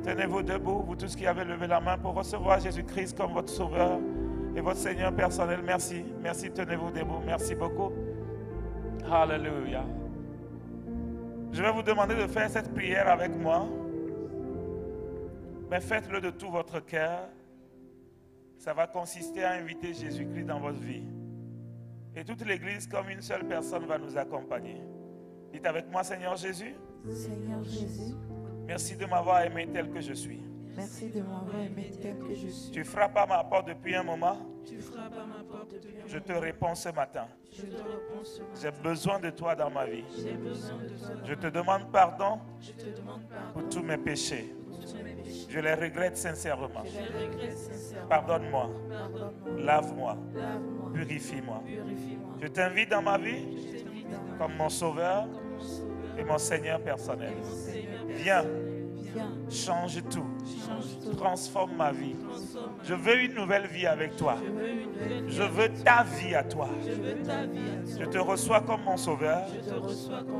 Tenez-vous debout, vous tous qui avez levé la main pour recevoir Jésus-Christ comme votre sauveur et votre Seigneur personnel. Merci, merci, tenez-vous debout, merci beaucoup. Alléluia. Je vais vous demander de faire cette prière avec moi. Mais faites-le de tout votre cœur. Ça va consister à inviter Jésus-Christ dans votre vie. Et toute l'Église, comme une seule personne, va nous accompagner. Dites avec moi, Seigneur Jésus.
Seigneur Jésus.
Merci de m'avoir aimé tel que je suis.
Merci de m'avoir aimé tel que je suis.
Tu frappes à ma porte depuis un moment.
Tu frappes à ma porte depuis un moment.
Je te réponds ce matin.
Je te réponds ce matin.
J'ai besoin de toi dans ma vie.
J'ai besoin de toi.
Je te demande pardon.
Je te demande pardon
pour tous mes péchés.
Pour tous mes péchés.
Je les regrette sincèrement.
Je les regrette sincèrement.
Pardonne-moi.
Pardonne-moi.
Lave-moi.
Lave-moi.
Purifie-moi.
Purifie-moi.
Je t'invite dans ma vie comme mon sauveur et mon Seigneur personnel. Viens. Change tout. Transforme ma vie. Je veux une nouvelle vie avec toi. Je veux ta vie à toi. Je te reçois comme mon sauveur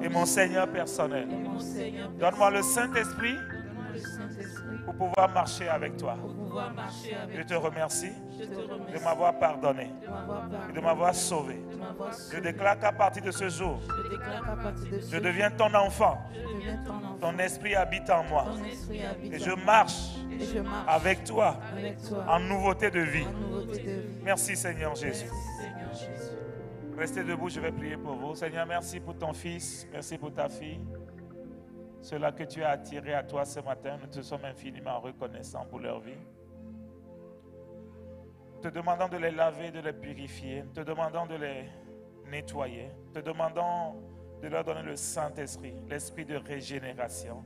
et mon Seigneur personnel. Donne-moi le Saint-Esprit pour pouvoir marcher avec toi. Je te remercie de m'avoir pardonné et de m'avoir sauvé. Je déclare qu'à partir de ce jour, je deviens ton enfant. Ton esprit habite en moi. Et je marche avec toi en nouveauté de vie. Merci Seigneur Jésus. Restez debout, je vais prier pour vous. Seigneur, merci pour ton fils, merci pour ta fille. Ceux-là que tu as attirés à toi ce matin, nous te sommes infiniment reconnaissants pour leur vie. Te demandant de les laver, de les purifier, te demandant de les nettoyer, te demandant de leur donner le Saint-Esprit, l'esprit de régénération,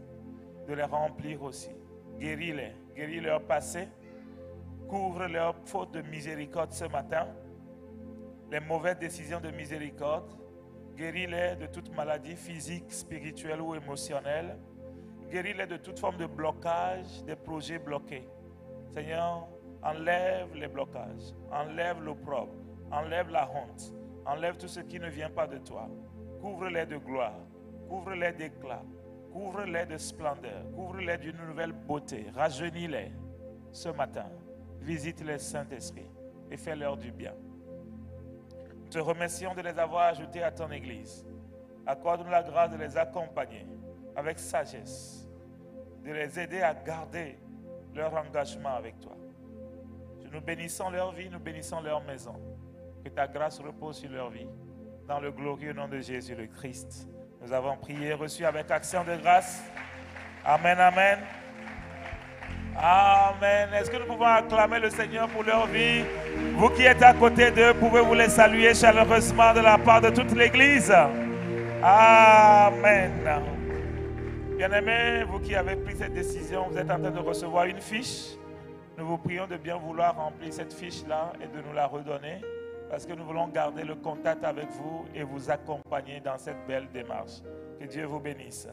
de les remplir aussi. Guéris-les, guéris leur passé, couvre leurs fautes de miséricorde ce matin, les mauvaises décisions de miséricorde, guéris-les de toute maladie physique, spirituelle ou émotionnelle, guéris-les de toute forme de blocage, des projets bloqués. Seigneur, enlève les blocages, enlève l'opprobre, enlève la honte, enlève tout ce qui ne vient pas de toi. Couvre-les de gloire, couvre-les d'éclat, couvre-les de splendeur, couvre-les d'une nouvelle beauté, rajeunis-les ce matin. Visite-les, Saint-Esprit, et fais-leur du bien. Nous te remercions de les avoir ajoutés à ton Église. Accorde-nous la grâce de les accompagner avec sagesse, de les aider à garder leur engagement avec toi. Nous bénissons leur vie, nous bénissons leur maison. Que ta grâce repose sur leur vie. Dans le glorieux nom de Jésus le Christ, nous avons prié, reçu avec action de grâce. Amen, amen. Amen. Est-ce que nous pouvons acclamer le Seigneur pour leur vie? Vous qui êtes à côté d'eux, pouvez-vous les saluer chaleureusement de la part de toute l'Église? Amen. Bien-aimés, vous qui avez pris cette décision, vous êtes en train de recevoir une fiche. Nous vous prions de bien vouloir remplir cette fiche-là et de nous la redonner parce que nous voulons garder le contact avec vous et vous accompagner dans cette belle démarche. Que Dieu vous bénisse.